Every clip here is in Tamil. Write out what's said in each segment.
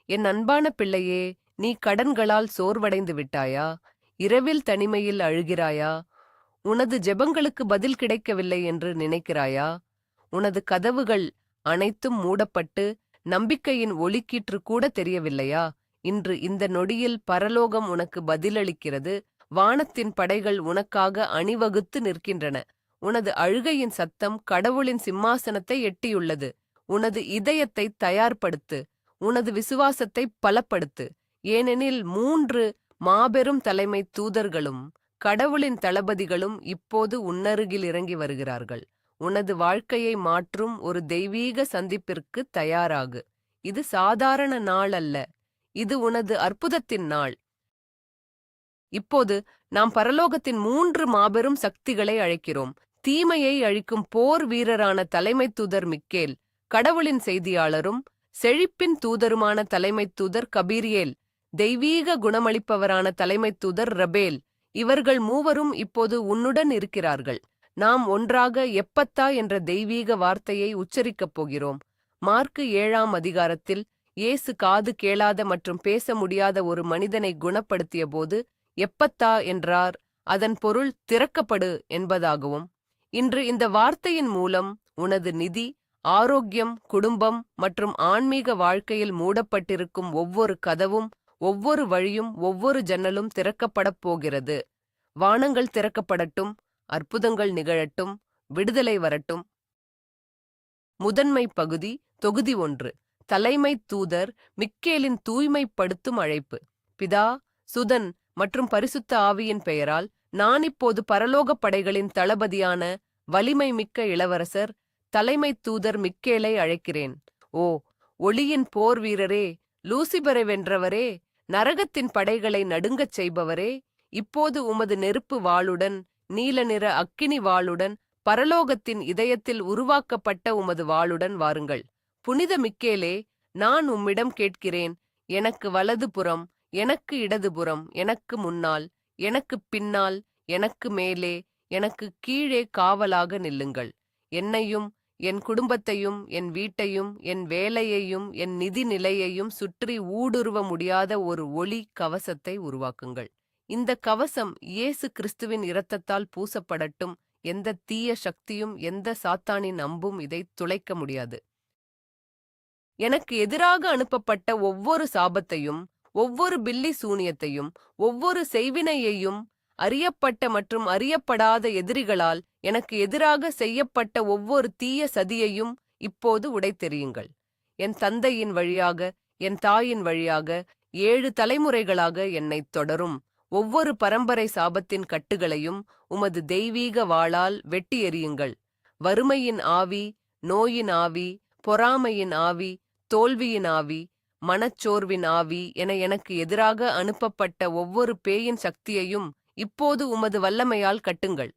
என் அன்பான பிள்ளையே, நீ கடன்களால் சோர்வடைந்து விட்டாயா? இரவில் தனிமையில் அழுகிறாயா? உனது ஜெபங்களுக்கு பதில் கிடைக்கவில்லை என்று நினைக்கிறாயா? உனது கதவுகள் அனைத்தும் மூடப்பட்டு நம்பிக்கையின் ஒளிக்கீற்று கூட தெரியவில்லையா? இன்று இந்த நொடியில் பரலோகம் உனக்கு பதிலளிக்கிறது. வானத்தின் படைகள் உனக்காக அணிவகுத்து நிற்கின்றன. உனது அழுகையின் சத்தம் கடவுளின் சிம்மாசனத்தை எட்டியுள்ளது. உனது இதயத்தை தயார்படுத்து. உனது விசுவாசத்தை பலப்படுத்து. ஏனெனில் 3 மாபெரும் தலைமை தூதர்களும் கடவுளின் தளபதிகளும் இப்போது உன்னருகில் இறங்கி வருகிறார்கள். உனது வாழ்க்கையை மாற்றும் ஒரு தெய்வீக சந்திப்பிற்கு தயாராகு. இது சாதாரண நாள் அல்ல. இது உனது அற்புதத்தின் நாள். இப்போது நாம் பரலோகத்தின் 3 மாபெரும் சக்திகளை அழைக்கிறோம். தீமையை அழிக்கும் போர் வீரரான தலைமை தூதர் மிக்கேல், கடவுளின் செய்தியாளரும் செழிப்பின் தூதருமான தலைமை தூதர் கபீரியேல், தெய்வீக குணமளிப்பவரான தலைமை தூதர் ரபேல். இவர்கள் மூவரும் இப்போது உன்னுடன் இருக்கிறார்கள். நாம் ஒன்றாக எப்பத்தா என்ற தெய்வீக வார்த்தையை உச்சரிக்கப் போகிறோம். மார்க்கு 7ஆம் அதிகாரத்தில் இயேசு காது கேளாத மற்றும் பேச முடியாத ஒரு மனிதனை குணப்படுத்திய போது எப்பத்தா என்றார். அதன் பொருள் திறக்கப்படு என்பதாகவும். இன்று இந்த வார்த்தையின் மூலம் உனது நிதி, ஆரோக்கியம், குடும்பம் மற்றும் ஆன்மீக வாழ்க்கையில் மூடப்பட்டிருக்கும் ஒவ்வொரு கதவும், ஒவ்வொரு வழியும், ஒவ்வொரு ஜன்னலும் திறக்கப்படப் போகிறது. வானங்கள் திறக்கப்படட்டும், அற்புதங்கள் நிகழட்டும், விடுதலை வரட்டும். முதன்மை பகுதி, தொகுதி 1. தலைமை தூதர் மிக்கேலின் தூய்மைப்படுத்தும் அழைப்பு. பிதா, சுதன் மற்றும் பரிசுத்த ஆவியின் பெயரால் நான் இப்போது பரலோகப் படைகளின் தளபதியான வலிமை மிக்க இளவரசர் தலைமை தூதர் மிக்கேலை அழைக்கிறேன். ஓ, ஒளியின் போர் வீரரே, லூசிபரை வென்றவரே, நரகத்தின் படைகளை நடுங்கச் செய்பவரே, இப்போது உமது நெருப்பு வாளுடன், நீல நிற அக்கினி வாளுடன், பரலோகத்தின் இதயத்தில் உருவாக்கப்பட்ட உமது வாளுடன் வாருங்கள். புனித மிக்கேலே, நான் உம்மிடம் கேட்கிறேன். எனக்கு வலதுபுறம், எனக்கு இடதுபுறம், எனக்கு முன்னால், எனக்கு பின்னால், எனக்கு மேலே, எனக்கு கீழே காவலாக நில்லுங்கள். என்னையும் என் குடும்பத்தையும் என் வீட்டையும் என் வேலையையும் என் நிதி நிலையையும் சுற்றி ஊடுருவ முடியாத ஒரு ஒளி கவசத்தை உருவாக்குங்கள். இந்த கவசம் இயேசு கிறிஸ்துவின் இரத்தத்தால் பூசப்படட்டும். எந்த தீய சக்தியும் எந்த சாத்தானின் அம்பும் இதை துளைக்க முடியாது. எனக்கு எதிராக அனுப்பப்பட்ட ஒவ்வொரு சாபத்தையும், ஒவ்வொரு பில்லி சூனியத்தையும், ஒவ்வொரு செய்வினையையும், அறியப்பட்ட மற்றும் அறியப்படாத எதிரிகளால் எனக்கு எதிராக செய்யப்பட்ட ஒவ்வொரு தீய சதியையும் இப்போது உடைத்தெறியுங்கள். என் தந்தையின் வழியாக, என் தாயின் வழியாக 7 தலைமுறைகளாக என்னைத் தொடரும் ஒவ்வொரு பரம்பரை சாபத்தின் கட்டுகளையும் உமது தெய்வீக வாளால் வெட்டி எறியுங்கள். வறுமையின் ஆவி, நோயின் ஆவி, பொறாமையின் ஆவி, தோல்வியின் ஆவி, மனச்சோர்வின் ஆவி என எனக்கு எதிராக அனுப்பப்பட்ட ஒவ்வொரு பேயின் சக்தியையும் இப்போது உமது வல்லமையால் கட்டுங்கள்.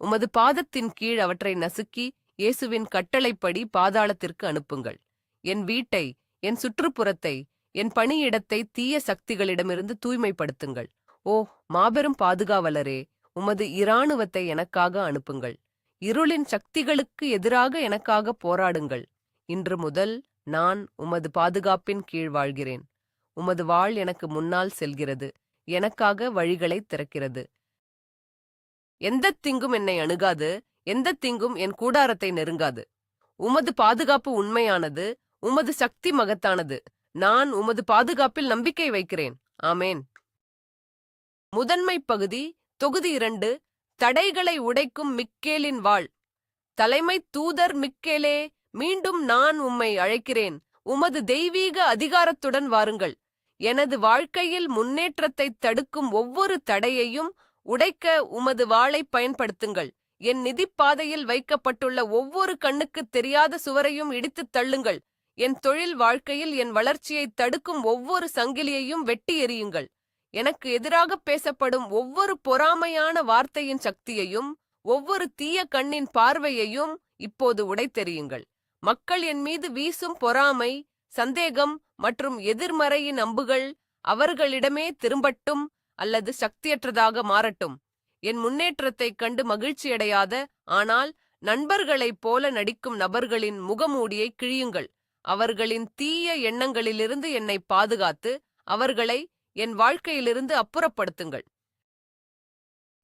உமது பாதத்தின் கீழ் அவற்றை நசுக்கி இயேசுவின் கட்டளைப்படி பாதாளத்திற்கு அனுப்புங்கள். என் வீட்டை, என் சுற்றுப்புறத்தை, என் பணியிடத்தை தீய சக்திகளிடமிருந்து தூய்மைப்படுத்துங்கள். ஓ, மாபெரும் பாதுகாவலரே, உமது இராணுவத்தை எனக்காக அனுப்புங்கள். இருளின் சக்திகளுக்கு எதிராக எனக்காக போராடுங்கள். இன்று முதல் நான் உமது பாதுகாப்பின் கீழ் வாழ்கிறேன். உமது வாள் எனக்கு முன்னால் செல்கிறது, எனக்காக வழிகளை திறக்கிறது. எந்த தீங்கும் என்னை அணுகாது, எந்த தீங்கும் என் கூடாரத்தை நெருங்காது. உமது பாதுகாப்பு உண்மையானது, உமது சக்தி மகத்தானது. நான் உமது பாதுகாப்பில் நம்பிக்கை வைக்கிறேன். ஆமேன். முதன்மை பகுதி, தொகுதி 2. தடைகளை உடைக்கும் மிக்கேலின் வாள். தலைமை தூதர் மிக்கேலே, மீண்டும் நான் உம்மை அழைக்கிறேன். உமது தெய்வீக அதிகாரத்துடன் வாருங்கள். எனது வாழ்க்கையில் முன்னேற்றத்தை தடுக்கும் ஒவ்வொரு தடையையும் உடைக்க உமது வாளை பயன்படுத்துங்கள். என் நிதிப்பாதையில் வைக்கப்பட்டுள்ள ஒவ்வொரு கண்ணுக்குத் தெரியாத சுவரையும் இடித்துத் தள்ளுங்கள். என் தொழில் வாழ்க்கையில் என் வளர்ச்சியை தடுக்கும் ஒவ்வொரு சங்கிலியையும் வெட்டி எறியுங்கள். எனக்கு எதிராக பேசப்படும் ஒவ்வொரு பொறாமையான வார்த்தையின் சக்தியையும், ஒவ்வொரு தீய கண்ணின் பார்வையையும் இப்போது உடைத்தெறியுங்கள். மக்கள் என் மீது வீசும் பொறாமை, சந்தேகம் மற்றும் எதிர்மறையின் அம்புகள் அவர்களிடமே திரும்பட்டும் அல்லது சக்தியற்றதாக மாறட்டும். என் முன்னேற்றத்தைக் கண்டு மகிழ்ச்சியடையாத, ஆனால் நண்பர்களைப் போல நடிக்கும் நபர்களின் முகமூடியை கிழியுங்கள். அவர்களின் தீய எண்ணங்களிலிருந்து என்னை பாதுகாத்து அவர்களை என் வாழ்க்கையிலிருந்து அப்புறப்படுத்துங்கள்.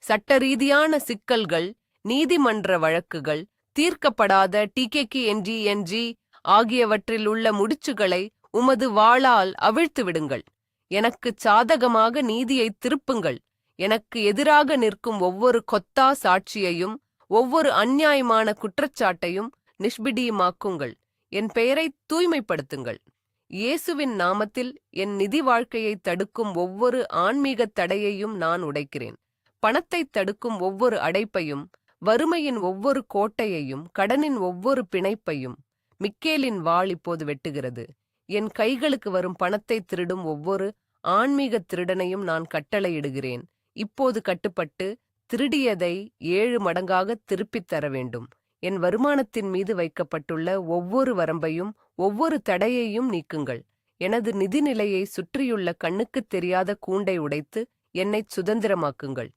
சட்டரீதியான சிக்கல்கள், நீதிமன்ற வழக்குகள், தீர்க்கப்படாத டிகேகி ஆகியவற்றில் உள்ள முடிச்சுகளை உமது வாளால் அவிழ்த்து விடுங்கள். எனக்கு சாதகமாக நீதியை திருப்புங்கள். எனக்கு எதிராக நிற்கும் ஒவ்வொரு கொத்தா சாட்சியையும் ஒவ்வொரு அந்நியாயமான குற்றச்சாட்டையும் நிஷ்பிடியுமாக்குங்கள். என் பெயரை தூய்மைப்படுத்துங்கள். இயேசுவின் நாமத்தில் என் நிதி வாழ்க்கையை தடுக்கும் ஒவ்வொரு ஆன்மீக தடையையும் நான் உடைக்கிறேன். பணத்தை தடுக்கும் ஒவ்வொரு அடைப்பையும், வறுமையின் ஒவ்வொரு கோட்டையையும், கடனின் ஒவ்வொரு பிணைப்பையும் மிக்கேலின் வாள் இப்போது வெட்டுகிறது. என் கைகளுக்கு வரும் பணத்தை திருடும் ஒவ்வொரு ஆன்மீக திருடனையும் நான் கட்டளையிடுகிறேன். இப்போது கட்டுப்பட்டு திருடியதை 7 மடங்காக திருப்பித் தர வேண்டும். என் வருமானத்தின் மீது வைக்கப்பட்டுள்ள ஒவ்வொரு வரம்பையும் ஒவ்வொரு தடையையும் நீக்குங்கள். எனது நிதிநிலையை சுற்றியுள்ள கண்ணுக்குத் தெரியாத கூண்டை உடைத்து என்னைச் சுதந்திரமாக்குங்கள்.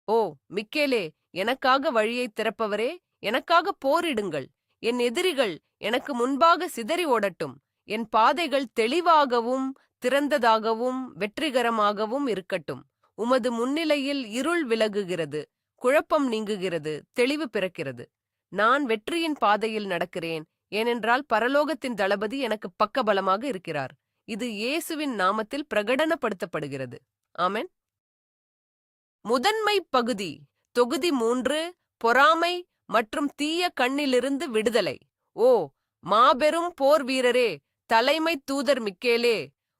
ஓ மிக்கேலே, எனக்காக வழியைத் திறப்பவரே, எனக்காக போரிடுங்கள். என் எதிரிகள் எனக்கு முன்பாக சிதறி ஓடட்டும். என் பாதைகள் தெளிவாகவும் திறந்ததாகவும் வெற்றிகரமாகவும் இருக்கட்டும். உமது முன்னிலையில் இருள் விலகுகிறது, குழப்பம் நீங்குகிறது, தெளிவு பிறக்கிறது. நான் வெற்றியின் பாதையில் நடக்கிறேன், ஏனென்றால் பரலோகத்தின் தளபதி எனக்கு பக்கபலமாக இருக்கிறார். இது இயேசுவின் நாமத்தில் பிரகடனப்படுத்தப்படுகிறது. ஆமென். முதன்மை பகுதி, தொகுதி 3, பொறாமை மற்றும் தீய கண்ணிலிருந்து விடுதலை. ஓ மாபெரும் போர் வீரரே, தலைமை தூதர் மிக்கேலே,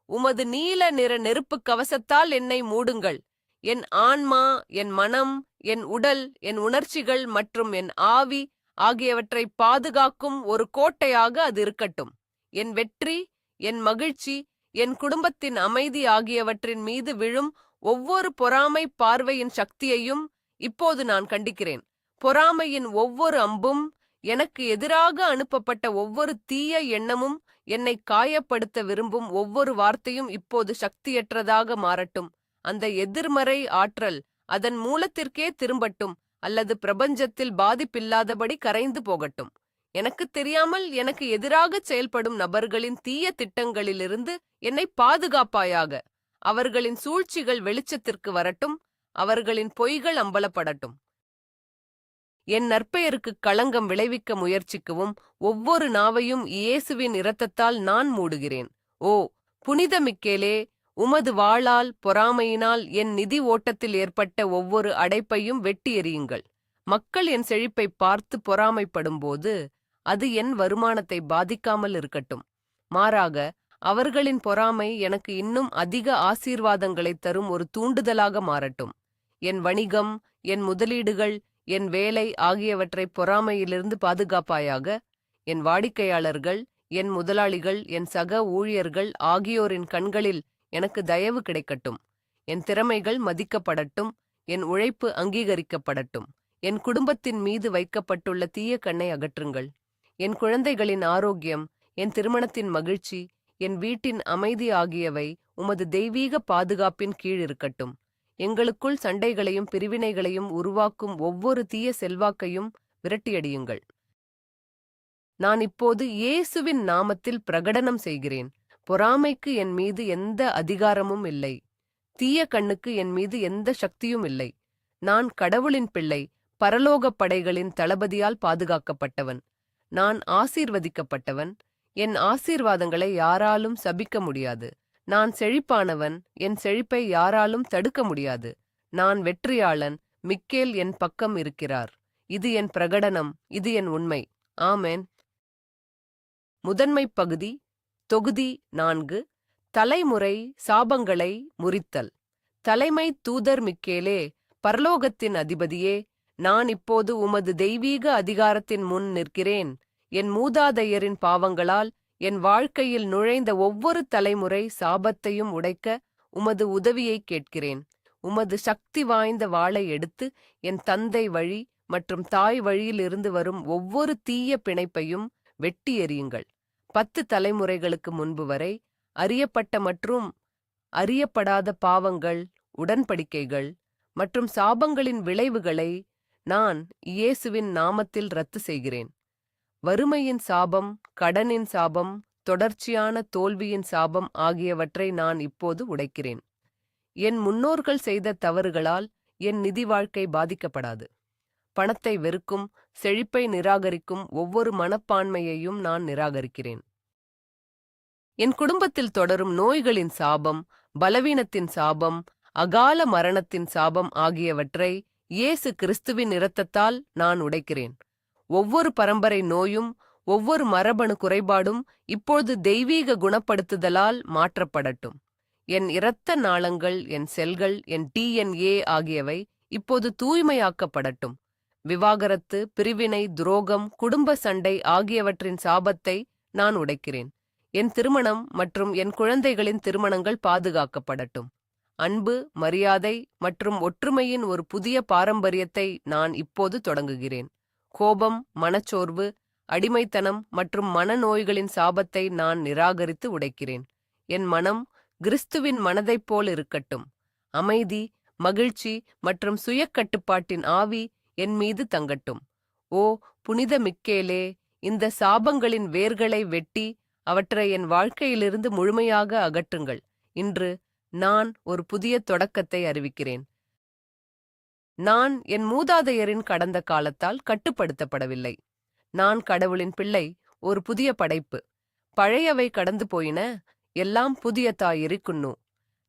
உமது நீல நிற நெருப்பு கவசத்தால் என்னை மூடுங்கள். என் ஆன்மா, என் மனம், என் உடல், என் உணர்ச்சிகள் மற்றும் என் ஆவி ஆகியவற்றை பாதுகாக்கும் ஒரு கோட்டையாக அது இருக்கட்டும். என் வெற்றி, என் மகிழ்ச்சி, என் குடும்பத்தின் அமைதி ஆகியவற்றின் மீது விழும் ஒவ்வொரு பொறாமை பார்வையின் சக்தியையும் இப்போது நான் கண்டிக்கிறேன். பொறாமையின் ஒவ்வொரு அம்பும், எனக்கு எதிராக அனுப்பப்பட்ட ஒவ்வொரு தீய எண்ணமும், என்னை காயப்படுத்த விரும்பும் ஒவ்வொரு வார்த்தையும் இப்போது சக்தியற்றதாக மாறட்டும். அந்த எதிர்மறை ஆற்றல் அதன் மூலத்திற்கே திரும்பட்டும், அல்லது பிரபஞ்சத்தில் பாதிப்பில்லாதபடி கரைந்து போகட்டும். எனக்கு தெரியாமல் எனக்கு எதிராகச் செயல்படும் நபர்களின் தீய திட்டங்களிலிருந்து என்னை பாதுகாப்பாயாக. அவர்களின் சூழ்ச்சிகள் வெளிச்சத்திற்கு வரட்டும், அவர்களின் பொய்கள் அம்பலப்படட்டும். என் நற்பெயருக்கு களங்கம் விளைவிக்க முயற்சிக்கவும் ஒவ்வொரு நாவையும் இயேசுவின் இரத்தத்தால் நான் மூடுகிறேன். ஓ புனித மிக்கேலே, உமது வாளால், பொறாமையினால் என் நிதி ஓட்டத்தில் ஏற்பட்ட ஒவ்வொரு அடைப்பையும் வெட்டி எறியுங்கள். மக்கள் என் செழிப்பை பார்த்து பொறாமைப்படும்போது அது என் வருமானத்தை பாதிக்காமல் இருக்கட்டும். மாறாக அவர்களின் பொறாமை எனக்கு இன்னும் அதிக ஆசீர்வாதங்களைத் தரும் ஒரு தூண்டுதலாக மாறட்டும். என் வணிகம், என் முதலீடுகள், என் வேலை ஆகியவற்றை பொறாமையிலிருந்து பாதுகாப்பாயாக. என் வாடிக்கையாளர்கள், என் முதலாளிகள், என் சக ஊழியர்கள் ஆகியோரின் கண்களில் எனக்கு தயவு கிடைக்கட்டும். என் திறமைகள் மதிக்கப்படட்டும், என் உழைப்பு அங்கீகரிக்கப்படட்டும். என் குடும்பத்தின் மீது வைக்கப்பட்டுள்ள தீய கண்ணை அகற்றுங்கள். என் குழந்தைகளின் ஆரோக்கியம், என் திருமணத்தின் மகிழ்ச்சி, என் வீட்டின் அமைதி ஆகியவை உமது தெய்வீக பாதுகாப்பின் கீழ் இருக்கட்டும். எங்களுக்குள் சண்டைகளையும் பிரிவினைகளையும் உருவாக்கும் ஒவ்வொரு தீய செல்வாக்கையும் விரட்டியடியுங்கள். நான் இப்போது இயேசுவின் நாமத்தில் பிரகடனம் செய்கிறேன். பொறாமைக்கு என் மீது எந்த அதிகாரமும் இல்லை. தீய கண்ணுக்கு என் மீது எந்த சக்தியும் இல்லை. நான் கடவுளின் பிள்ளை, பரலோகப் படைகளின் தளபதியால் பாதுகாக்கப்பட்டவன். நான் ஆசீர்வதிக்கப்பட்டவன். என் ஆசீர்வாதங்களை யாராலும் சபிக்க முடியாது. நான் செழிப்பானவன், என் செழிப்பை யாராலும் தடுக்க முடியாது. நான் வெற்றியாளன், மிக்கேல் என் பக்கம் இருக்கிறார். இது என் பிரகடனம், இது என் உண்மை. ஆமென். முதன்மை பகுதி, தொகுதி 4, தலைமுறை சாபங்களை முறித்தல். தலைமை தூதர் மிக்கேலே, பரலோகத்தின் அதிபதியே, நான் இப்போது உமது தெய்வீக அதிகாரத்தின் முன் நிற்கிறேன். என் மூதாதையரின் பாவங்களால் என் வாழ்க்கையில் நுழைந்த ஒவ்வொரு தலைமுறை சாபத்தையும் உடைக்க உமது உதவியை கேட்கிறேன். உமது சக்தி வாய்ந்த வாளை எடுத்து என் தந்தை வழி மற்றும் தாய் வழியிலிருந்து வரும் ஒவ்வொரு தீய பிணைப்பையும் வெட்டி எறியுங்கள். 10 தலைமுறைகளுக்கு முன்பு வரை அறியப்பட்ட மற்றும் அறியப்படாத பாவங்கள், உடன்படிக்கைகள் மற்றும் சாபங்களின் விளைவுகளை நான் இயேசுவின் நாமத்தில் ரத்து செய்கிறேன். வறுமையின் சாபம், கடனின் சாபம், தொடர்ச்சியான தோல்வியின் சாபம் ஆகியவற்றை நான் இப்போது உடைக்கிறேன். என் முன்னோர்கள் செய்த தவறுகளால் என் நிதி வாழ்க்கை பாதிக்கப்படாது. பணத்தை வெறுக்கும், செழிப்பை நிராகரிக்கும் ஒவ்வொரு மனப்பான்மையையும் நான் நிராகரிக்கிறேன். என் குடும்பத்தில் தொடரும் நோய்களின் சாபம், பலவீனத்தின் சாபம், அகால மரணத்தின் சாபம் ஆகியவற்றை இயேசு கிறிஸ்துவின் இரத்தத்தால் நான் உடைக்கிறேன். ஒவ்வொரு பரம்பரை நோயும், ஒவ்வொரு மரபணு குறைபாடும் இப்போது தெய்வீக குணப்படுத்துதலால் மாற்றப்படட்டும். என் இரத்த நாளங்கள், என் செல்கள், என் DNA ஆகியவை இப்போது தூய்மையாக்கப்படட்டும். விவாகரத்து, பிரிவினை, துரோகம், குடும்ப சண்டை ஆகியவற்றின் சாபத்தை நான் உடைக்கிறேன். என் திருமணம் மற்றும் என் குழந்தைகளின் திருமணங்கள் பாதுகாக்கப்படட்டும். அன்பு, மரியாதை மற்றும் ஒற்றுமையின் ஒரு புதிய பாரம்பரியத்தை நான் இப்போது தொடங்குகிறேன். கோபம், மனச்சோர்வு, அடிமைத்தனம் மற்றும் மனநோய்களின் சாபத்தை நான் நிராகரித்து உடைக்கிறேன். என் மனம் கிறிஸ்துவின் மனதைப் போல் இருக்கட்டும். அமைதி, மகிழ்ச்சி மற்றும் சுயக்கட்டுப்பாட்டின் ஆவி என் மீது தங்கட்டும். ஓ புனித மிக்கேலே, இந்த சாபங்களின் வேர்களை வெட்டி அவற்றை என் வாழ்க்கையிலிருந்து முழுமையாக அகற்றுங்கள். இன்று நான் ஒரு புதிய தொடக்கத்தை அறிவிக்கிறேன். நான் என் மூதாதையரின் கடந்த காலத்தால் கட்டுப்படுத்தப்படவில்லை. நான் கடவுளின் பிள்ளை, ஒரு புதிய படைப்பு. பழையவை கடந்து போயின, எல்லாம் புதியதாயிருக்குன்னு.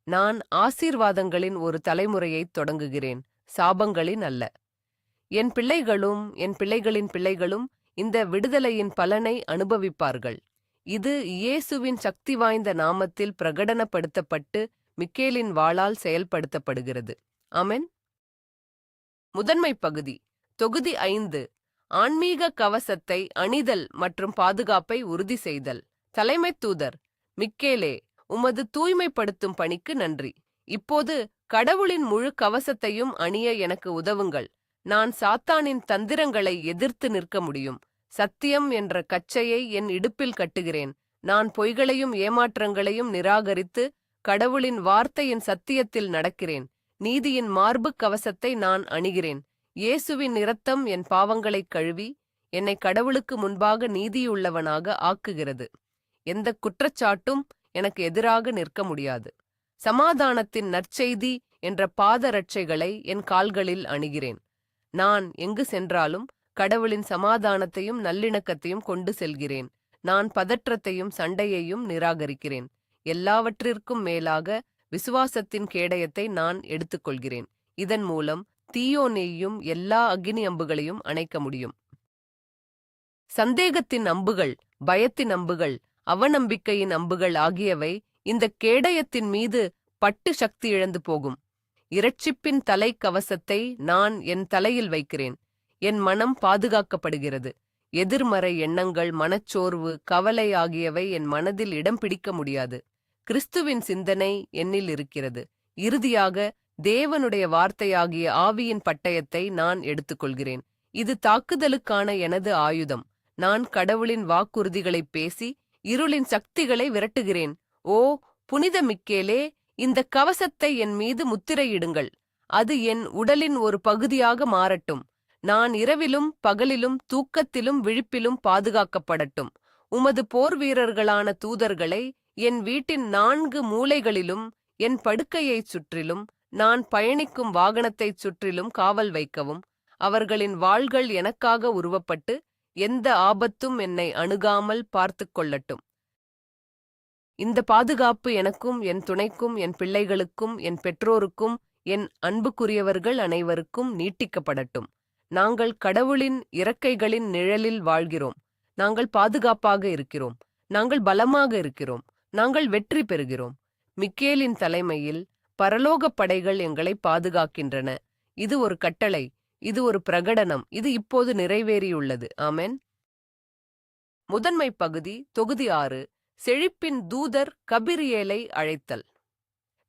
நான் ஆசீர்வாதங்களின் ஒரு தலைமுறையைத் தொடங்குகிறேன், சாபங்களின் அல்ல. என் பிள்ளைகளும் என் பிள்ளைகளின் பிள்ளைகளும் இந்த விடுதலையின் பலனை அனுபவிப்பார்கள். இது இயேசுவின் சக்தி வாய்ந்த நாமத்தில் பிரகடனப்படுத்தப்பட்டு மிக்கேலின் வாளால் செயல்படுத்தப்படுகிறது. ஆமென். முதன்மை பகுதி, தொகுதி 5. ஆன்மீக கவசத்தை அணிதல் மற்றும் பாதுகாப்பை உறுதி செய்தல். தலைமைத் தூதர் மிக்கேலே, உமது தூய்மைப்படுத்தும் பணிக்கு நன்றி. இப்போது கடவுளின் முழு கவசத்தையும் அணிய எனக்கு உதவுங்கள். நான் சாத்தானின் தந்திரங்களை எதிர்த்து நிற்க முடியும். சத்தியம் என்ற கச்சையை என் இடுப்பில் கட்டுகிறேன். நான் பொய்களையும் ஏமாற்றங்களையும் நிராகரித்து கடவுளின் வார்த்தையின் சத்தியத்தில் நடக்கிறேன். நீதியின் மார்புக் கவசத்தை நான் அணிகிறேன். இயேசுவின் இரத்தம் என் பாவங்களைக் கழுவி என்னை கடவுளுக்கு முன்பாக நீதியுள்ளவனாக ஆக்குகிறது. எந்த குற்றச்சாட்டும் எனக்கு எதிராக நிற்க முடியாது. சமாதானத்தின் நற்செய்தி என்ற பாதரட்சைகளை என் கால்களில் அணிகிறேன். நான் எங்கு சென்றாலும் கடவுளின் சமாதானத்தையும் நல்லிணக்கத்தையும் கொண்டு செல்கிறேன். நான் பதற்றத்தையும் சண்டையையும் நிராகரிக்கிறேன். எல்லாவற்றிற்கும் மேலாக விசுவாசத்தின் கேடயத்தை நான் எடுத்துக்கொள்கிறேன். இதன் மூலம் தீயோனேயும் எல்லா அக்கினி அம்புகளையும் அணைக்க முடியும். சந்தேகத்தின் அம்புகள், பயத்தின் அம்புகள், அவநம்பிக்கையின் அம்புகள் ஆகியவை இந்த கேடயத்தின் மீது பட்டு சக்தி இழந்து போகும். இரட்சிப்பின் தலை கவசத்தை நான் என் தலையில் வைக்கிறேன். என் மனம் பாதுகாக்கப்படுகிறது. எதிர்மறை எண்ணங்கள், மனச்சோர்வு, கவலை ஆகியவை என் மனதில் இடம் பிடிக்க முடியாது. கிறிஸ்துவின் சிந்தனை என்னில் இருக்கிறது. இறுதியாக தேவனுடைய வார்த்தையாகிய ஆவியின் பட்டயத்தை நான் எடுத்துக்கொள்கிறேன். இது தாக்குதலுக்கான எனது ஆயுதம். நான் கடவுளின் வாக்குறுதிகளைப் பேசி இருளின் சக்திகளை விரட்டுகிறேன். ஓ புனித மிக்கேலே, இந்த கவசத்தை என் மீது முத்திரையிடுங்கள். அது என் உடலின் ஒரு பகுதியாக மாறட்டும். நான் இரவிலும் பகலிலும் தூக்கத்திலும் விழிப்பிலும் பாதுகாக்கப்படட்டும். உமது போர் வீரர்களான தூதர்களை என் வீட்டின் 4 மூலைகளிலும், என் படுக்கையைச் சுற்றிலும், நான் பயணிக்கும் வாகனத்தைச் சுற்றிலும் காவல் வைக்கவும். அவர்களின் வாள்கள் எனக்காக உருவப்பட்டு எந்த ஆபத்தும் என்னை அணுகாமல் பார்த்துக் கொள்ளட்டும். இந்த பாதுகாப்பு எனக்கும், என் துணைக்கும், என் பிள்ளைகளுக்கும், என் பெற்றோருக்கும், என் அன்புக்குரியவர்கள் அனைவருக்கும் நீட்டிக்கப்படட்டும். நாங்கள் கடவுளின் இறக்கைகளின் நிழலில் வாழ்கிறோம். நாங்கள் பாதுகாப்பாக இருக்கிறோம். நாங்கள் பலமாக இருக்கிறோம். நாங்கள் வெற்றி பெறுகிறோம். மிக்கேலின் தலைமையில் பரலோகப் படைகள் எங்களை பாதுகாக்கின்றன. இது ஒரு கட்டளை, இது ஒரு பிரகடனம், இது இப்போது நிறைவேறியுள்ளது. ஆமென். முதன்மை பகுதி, தொகுதி 6. செழிப்பின் தூதர் கபிரியேலை அழைத்தல்.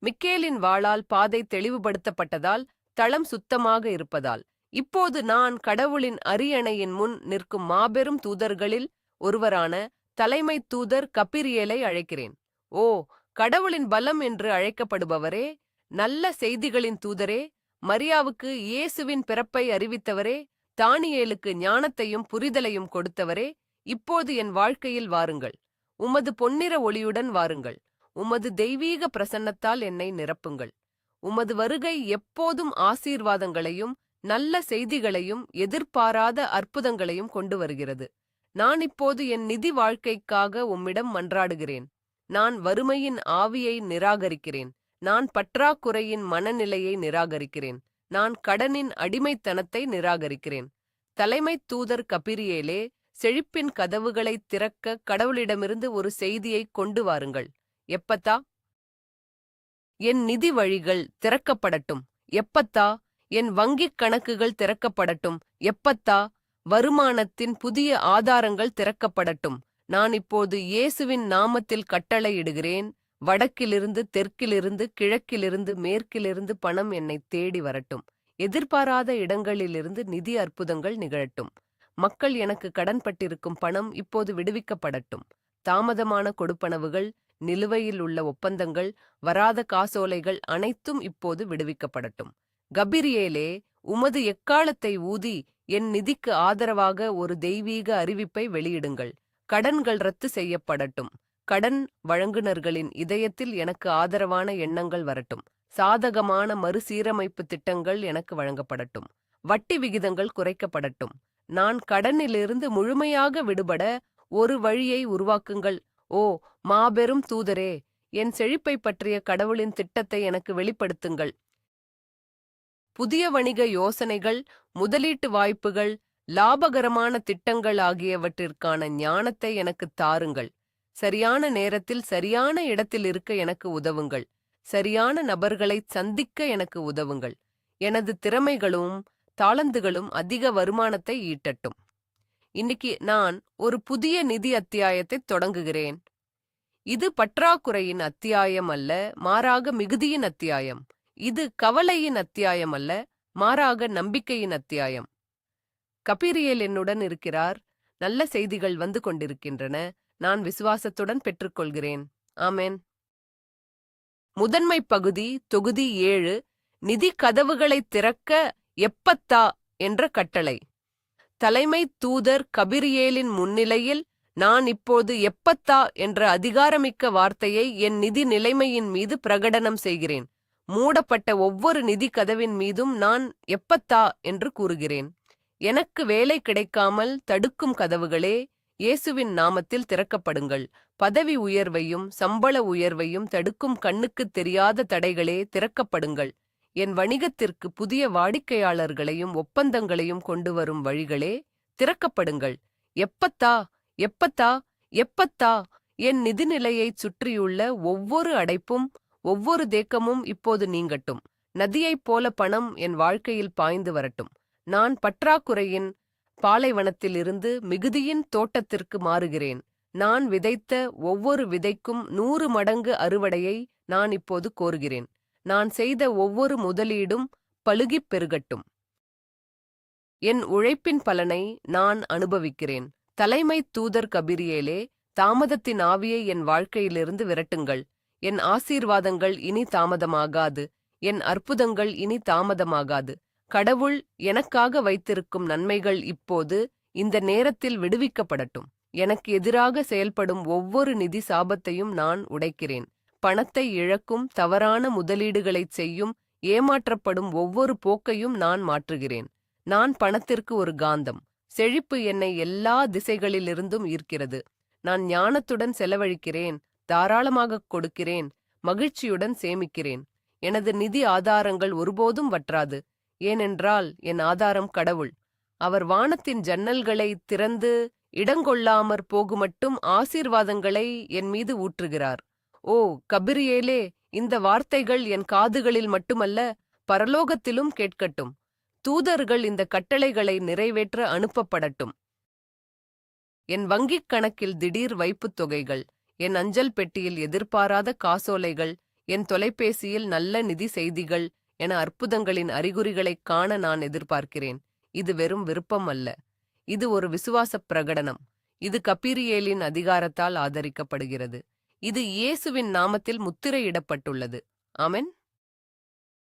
மிக்கேலின் வாளால் பாதை தெளிவுபடுத்தப்பட்டதால், தளம் சுத்தமாக இருப்பதால், இப்போது நான் கடவுளின் அரியணையின் முன் நிற்கும் மாபெரும் தூதர்களில் ஒருவரான தலைமை தூதர் கபிரியேலை அழைக்கிறேன். ஓ கடவுளின் பலம் என்று அழைக்கப்படுபவரே, நல்ல செய்திகளின் தூதரே, மரியாவுக்கு இயேசுவின் பிறப்பை அறிவித்தவரே, தானியேலுக்கு ஞானத்தையும் புரிதலையும் கொடுத்தவரே, இப்போது என் வாழ்க்கையில் வாருங்கள். உமது பொன்னிற ஒளியுடன் வாருங்கள். உமது தெய்வீக பிரசன்னத்தால் என்னை நிரப்புங்கள். உமது வருகை எப்போதும் ஆசீர்வாதங்களையும் நல்ல செய்திகளையும் எதிர்பாராத அற்புதங்களையும் கொண்டு வருகிறது. நான் இப்போது என் நிதி வாழ்க்கைக்காக உம்மிடம் மன்றாடுகிறேன். நான் வறுமையின் ஆவியை நிராகரிக்கிறேன். நான் பற்றாக்குறையின் மனநிலையை நிராகரிக்கிறேன். நான் கடனின் அடிமைத்தனத்தை நிராகரிக்கிறேன். தலைமைத் தூதர் கபிரியேலே, செழிப்பின் கதவுகளைத் திறக்க கடவுளிடமிருந்து ஒரு செய்தியை கொண்டு வாருங்கள். எப்பத்தா, என் நிதி வழிகள் திறக்கப்படட்டும். எப்பத்தா, என் வங்கிக் கணக்குகள் திறக்கப்படட்டும். எப்பத்தா, வருமானத்தின் புதிய ஆதாரங்கள் திறக்கப்படட்டும். நான் இப்போது இயேசுவின் நாமத்தில் கட்டளையிடுகிறேன். வடக்கிலிருந்து, தெற்கிலிருந்து, கிழக்கிலிருந்து, மேற்கிலிருந்து பணம் என்னை தேடி வரட்டும். எதிர்பாராத இடங்களிலிருந்து நிதி அற்புதங்கள் நிகழட்டும். மக்கள் எனக்கு கடன்பட்டிருக்கும் பணம் இப்போது விடுவிக்கப்படட்டும். தாமதமான கொடுப்பனவுகள், நிலுவையில் உள்ள ஒப்பந்தங்கள், வராத காசோலைகள் அனைத்தும் இப்போது விடுவிக்கப்படட்டும். கபிரியேலே, உமது எக்காலத்தை ஊதி என் நிதிக்கு ஆதரவாக ஒரு தெய்வீக அறிவிப்பை வெளியிடுங்கள். கடன்கள் ரத்து செய்யப்படட்டும். கடன் வழங்குனர்களின் இதயத்தில் எனக்கு ஆதரவான எண்ணங்கள் வரட்டும். சாதகமான மறுசீரமைப்பு திட்டங்கள் எனக்கு வழங்கப்படட்டும். வட்டி விகிதங்கள் குறைக்கப்படட்டும். நான் கடனிலிருந்து முழுமையாக விடுபட ஒரு வழியை உருவாக்குங்கள். ஓ மாபெரும் தூதரே, என் செழிப்பை பற்றிய கடவுளின் திட்டத்தை எனக்கு வெளிப்படுத்துங்கள். புதிய வணிக யோசனைகள், முதலீட்டு வாய்ப்புகள், லாபகரமான திட்டங்கள் ஆகியவற்றிற்கான ஞானத்தை எனக்கு தாருங்கள். சரியான நேரத்தில் சரியான இடத்தில் இருக்க எனக்கு உதவுங்கள். சரியான நபர்களைச் சந்திக்க எனக்கு உதவுங்கள். எனது திறமைகளும் தாளந்துகளும் அதிக வருமானத்தை ஈட்டட்டும். இன்னைக்கு நான் ஒரு புதிய நிதி அத்தியாயத்தை தொடங்குகிறேன். இது பற்றாக்குறையின் அத்தியாயம் அல்ல, மாறாக மிகுதியின் அத்தியாயம். இது கவலையின் அத்தியாயம் அல்ல, மாறாக நம்பிக்கையின் அத்தியாயம். கபிரியேல் என்னுடன் இருக்கிறார். நல்ல செய்திகள் வந்து கொண்டிருக்கின்றன. நான் விசுவாசத்துடன் பெற்றுக்கொள்கிறேன். ஆமென். முதன்மை பகுதி, தொகுதி 7. நிதி கதவுகளைத் திறக்க எப்பத்தா என்ற கட்டளை. தலைமை தூதர் கபிரியேலின் முன்னிலையில் நான் இப்போது எப்பத்தா என்ற அதிகாரமிக்க வார்த்தையை என் நிதி நிலைமையின் மீது பிரகடனம் செய்கிறேன். மூடப்பட்ட ஒவ்வொரு நிதி கதவின் மீதும் நான் எப்பத்தா என்று கூறுகிறேன். எனக்கு வேலை கிடைக்காமல் தடுக்கும் கதவுகளே, இயேசுவின் நாமத்தில் திறக்கப்படுங்கள். பதவி உயர்வையும் சம்பள உயர்வையும் தடுக்கும் கண்ணுக்குத் தெரியாத தடைகளே, திறக்கப்படுங்கள். என் வணிகத்திற்கு புதிய வாடிக்கையாளர்களையும் ஒப்பந்தங்களையும் கொண்டு வரும் வழிகளே, திறக்கப்படுங்கள். எப்பத்தா, எப்பத்தா, எப்பத்தா. என் நிதிநிலையைச் சுற்றியுள்ள ஒவ்வொரு அடைப்பும் ஒவ்வொரு தேக்கமும் இப்போது நீங்கட்டும். நதியைப் போல பணம் என் வாழ்க்கையில் பாய்ந்து வரட்டும். நான் பற்றாக்குறையின் பாலைவனத்திலிருந்து மிகுதியின் தோட்டத்திற்கு மாறுகிறேன். நான் விதைத்த ஒவ்வொரு விதைக்கும் 100 மடங்கு அறுவடையை நான் இப்போது கோருகிறேன். நான் செய்த ஒவ்வொரு முதலீடும் பலுகிப் பெருகட்டும். என் உழைப்பின் பலனை நான் அனுபவிக்கிறேன். தலைமை தூதர் கபிரியேலே, தாமதத்தின் ஆவியை என் வாழ்க்கையிலிருந்து விரட்டுங்கள். என் ஆசீர்வாதங்கள் இனி தாமதமாகாது. என் அற்புதங்கள் இனி தாமதமாகாது. கடவுள் எனக்காக வைத்திருக்கும் நன்மைகள் இப்போது இந்த நேரத்தில் விடுவிக்கப்படட்டும். எனக்கு எதிராக செயல்படும் ஒவ்வொரு நிதி சாபத்தையும் நான் உடைக்கிறேன். பணத்தை இழக்கும் தவறான முதலீடுகளைச் செய்யும் ஏமாற்றப்படும் ஒவ்வொரு போக்கையும் நான் மாற்றுகிறேன். நான் பணத்திற்கு ஒரு காந்தம். செழிப்பு என்னை எல்லா திசைகளிலிருந்தும் ஈர்க்கிறது. நான் ஞானத்துடன் செலவழிக்கிறேன், தாராளமாகக் கொடுக்கிறேன், மகிழ்ச்சியுடன் சேமிக்கிறேன். எனது நிதி ஆதாரங்கள் ஒருபோதும் வற்றாது. ஏனென்றால் என் ஆதாரம் கடவுள். அவர் வானத்தின் ஜன்னல்களை திறந்து இடங்கொள்ளாமற் போகுமட்டும் ஆசீர்வாதங்களை என் மீது ஊற்றுகிறார். ஓ கபிரியேலே, இந்த வார்த்தைகள் என் காதுகளில் மட்டுமல்ல, பரலோகத்திலும் கேட்கட்டும். தூதர்கள் இந்த கட்டளைகளை நிறைவேற்ற அனுப்பப்படட்டும். என் வங்கிக் கணக்கில் திடீர் வைப்புத் தொகைகள், என் அஞ்சல் பெட்டியில் எதிர்பாராத காசோலைகள், என் தொலைபேசியில் நல்ல நிதி செய்திகள் என அற்புதங்களின் அறிகுறிகளைக் காண நான் எதிர்பார்க்கிறேன். இது வெறும் விருப்பம் அல்ல. இது ஒரு விசுவாசப் பிரகடனம். இது கபிரியேலின் அதிகாரத்தால் ஆதரிக்கப்படுகிறது. இது இயேசுவின் நாமத்தில் முத்திரையிடப்பட்டுள்ளது. ஆமென்.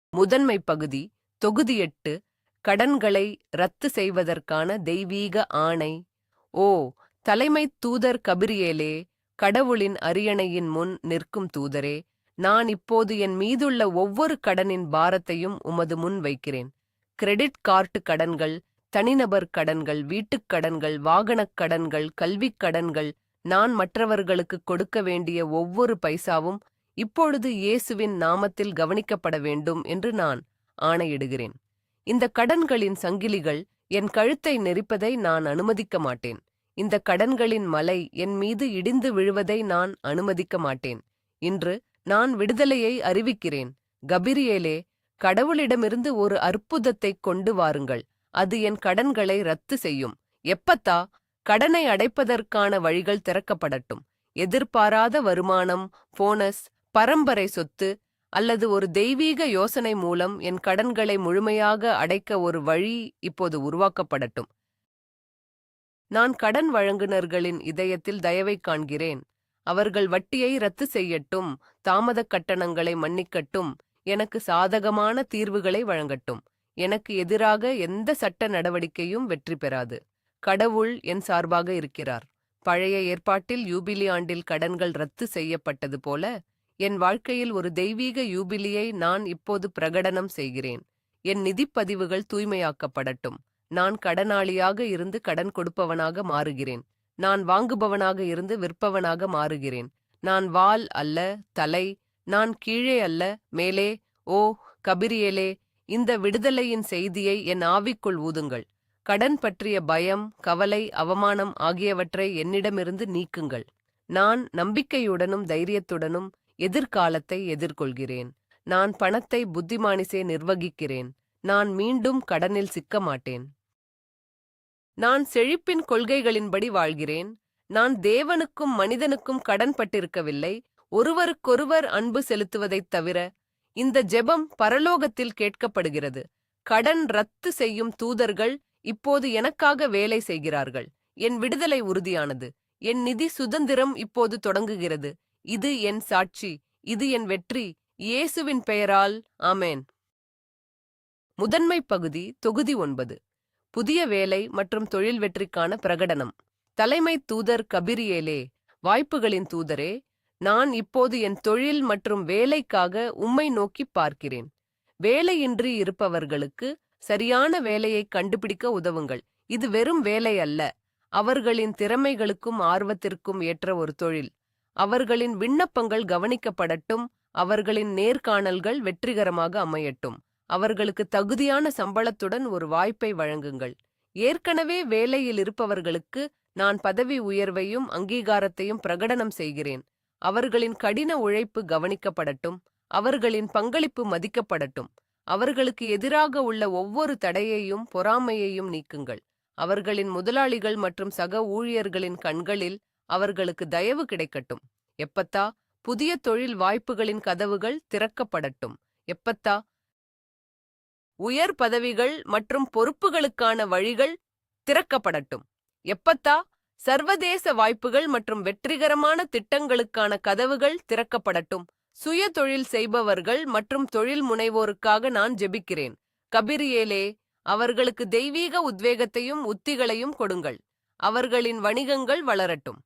முதன்மை பகுதி, தொகுதி 8. கடன்களை ரத்து செய்வதற்கான தெய்வீக ஆணை. ஓ தலைமைத் தூதர் கபிரியேலே, கடவுளின் அரியணையின் முன் நிற்கும் தூதரே, நான் இப்போது என் மீதுள்ள ஒவ்வொரு கடனின் பாரத்தையும் உமது முன் வைக்கிறேன். கிரெடிட் கார்டு கடன்கள், தனிநபர் கடன்கள், வீட்டுக் கடன்கள், வாகனக் கடன்கள், கல்விக் கடன்கள், நான் மற்றவர்களுக்கு கொடுக்க வேண்டிய ஒவ்வொரு பைசாவும் இப்பொழுது இயேசுவின் நாமத்தில் கவனிக்கப்பட வேண்டும் என்று நான் ஆணையிடுகிறேன். இந்த கடன்களின் சங்கிலிகள் என் கழுத்தை நெரிப்பதை நான் அனுமதிக்க மாட்டேன். இந்த கடன்களின் மலை என் மீது இடிந்து விழுவதை நான் அனுமதிக்க மாட்டேன். இன்று நான் விடுதலையை அறிவிக்கிறேன். கபிரியேலே, கடவுளிடமிருந்து ஒரு அற்புதத்தைக் கொண்டு வாருங்கள். அது என் கடன்களை ரத்து செய்யும். எப்பத்தா, கடனை அடைப்பதற்கான வழிகள் திறக்கப்படட்டும். எதிர்பாராத வருமானம், போனஸ், பரம்பரை சொத்து அல்லது ஒரு தெய்வீக யோசனை மூலம் என் கடன்களை முழுமையாக அடைக்க ஒரு வழி இப்போது உருவாக்கப்படட்டும். நான் கடன் வழங்குனர்களின் இதயத்தில் தயவை காண்கிறேன். அவர்கள் வட்டியை ரத்து செய்யட்டும், தாமதக் கட்டணங்களை மன்னிக்கட்டும், எனக்கு சாதகமான தீர்வுகளை வழங்கட்டும். எனக்கு எதிராக எந்த சட்ட நடவடிக்கையும் வெற்றி பெறாது. கடவுள் என் சார்பாக இருக்கிறார். பழைய ஏற்பாட்டில் யூபிலி ஆண்டில் கடன்கள் ரத்து செய்யப்பட்டது போல என் வாழ்க்கையில் ஒரு தெய்வீக யூபிலியை நான் இப்போது பிரகடனம் செய்கிறேன். என் நிதிப்பதிவுகள் தூய்மையாக்கப்படட்டும். நான் கடனாளியாக இருந்து கடன் கொடுப்பவனாக மாறுகிறேன். நான் வாங்குபவனாக இருந்து விற்பவனாக மாறுகிறேன். நான் வால் அல்ல தலை, நான் கீழே அல்ல மேலே. ஓ கபிரியேலே, இந்த விடுதலையின் செய்தியை என் ஆவிக்குள் ஊதுங்கள். கடன் பற்றிய பயம், கவலை, அவமானம் ஆகியவற்றை என்னிடமிருந்து நீக்குங்கள். நான் நம்பிக்கையுடனும் தைரியத்துடனும் எதிர்காலத்தை எதிர்கொள்கிறேன். நான் பணத்தை புத்திமானிசே நிர்வகிக்கிறேன். நான் மீண்டும் கடனில் சிக்க மாட்டேன். நான் செழிப்பின் கொள்கைகளின்படி வாழ்கிறேன். நான் தேவனுக்கும் மனிதனுக்கும் கடன் பட்டிருக்கவில்லை, ஒருவருக்கொருவர் அன்பு செலுத்துவதைத் தவிர. இந்த ஜெபம் பரலோகத்தில் கேட்கப்படுகிறது. கடன் ரத்து செய்யும் தூதர்கள் இப்போது எனக்காக வேலை செய்கிறார்கள். என் விடுதலை உறுதியானது. என் நிதி சுதந்திரம் இப்போது தொடங்குகிறது. இது என் சாட்சி, இது என் வெற்றி. இயேசுவின் பெயரால் ஆமேன். முதன்மை பகுதி, தொகுதி 9. புதிய வேலை மற்றும் தொழில் வெற்றிக்கான பிரகடனம். தலைமை தூதர் கபிரியேலே, வாய்ப்புகளின் தூதரே, நான் இப்போது என் தொழில் மற்றும் வேலைக்காக உம்மை நோக்கி பார்க்கிறேன். வேலையின்றி இருப்பவர்களுக்கு சரியான வேலையை கண்டுபிடிக்க உதவுங்கள். இது வெறும் வேலை அல்ல, அவர்களின் திறமைகளுக்கும் ஆர்வத்திற்கும் ஏற்ற ஒரு தொழில். அவர்களின் விண்ணப்பங்கள் கவனிக்கப்படட்டும், அவர்களின் நேர்காணல்கள் வெற்றிகரமாக அமையட்டும். அவர்களுக்கு தகுதியான சம்பளத்துடன் ஒரு வாய்ப்பை வழங்குங்கள். ஏற்கனவே வேலையில் இருப்பவர்களுக்கு நான் பதவி உயர்வையும் அங்கீகாரத்தையும் பிரகடனம் செய்கிறேன். அவர்களின் கடின உழைப்பு கவனிக்கப்படட்டும், அவர்களின் பங்களிப்பு மதிக்கப்படட்டும். அவர்களுக்கு எதிராக உள்ள ஒவ்வொரு தடையையும் பொறாமையையும் நீக்குங்கள். அவர்களின் முதலாளிகள் மற்றும் சக ஊழியர்களின் கண்களில் அவர்களுக்கு தயவு கிடைக்கட்டும். எப்பத்தா, புதிய தொழில் வாய்ப்புகளின் கதவுகள் திறக்கப்படட்டும். எப்பத்தா, உயர் பதவிகள் மற்றும் பொறுப்புகளுக்கான வழிகள் திறக்கப்படட்டும். எப்பத்தா, சர்வதேச வாய்ப்புகள் மற்றும் வெற்றிகரமான திட்டங்களுக்கான கதவுகள் திறக்கப்படட்டும். சுய தொழில் செய்பவர்கள் மற்றும் தொழில் முனைவோருக்காக நான் ஜெபிக்கிறேன். கபிரியேலே, அவர்களுக்கு தெய்வீக உத்வேகத்தையும் உத்திகளையும் கொடுங்கள். அவர்களின் வணிகங்கள் வளரட்டும்.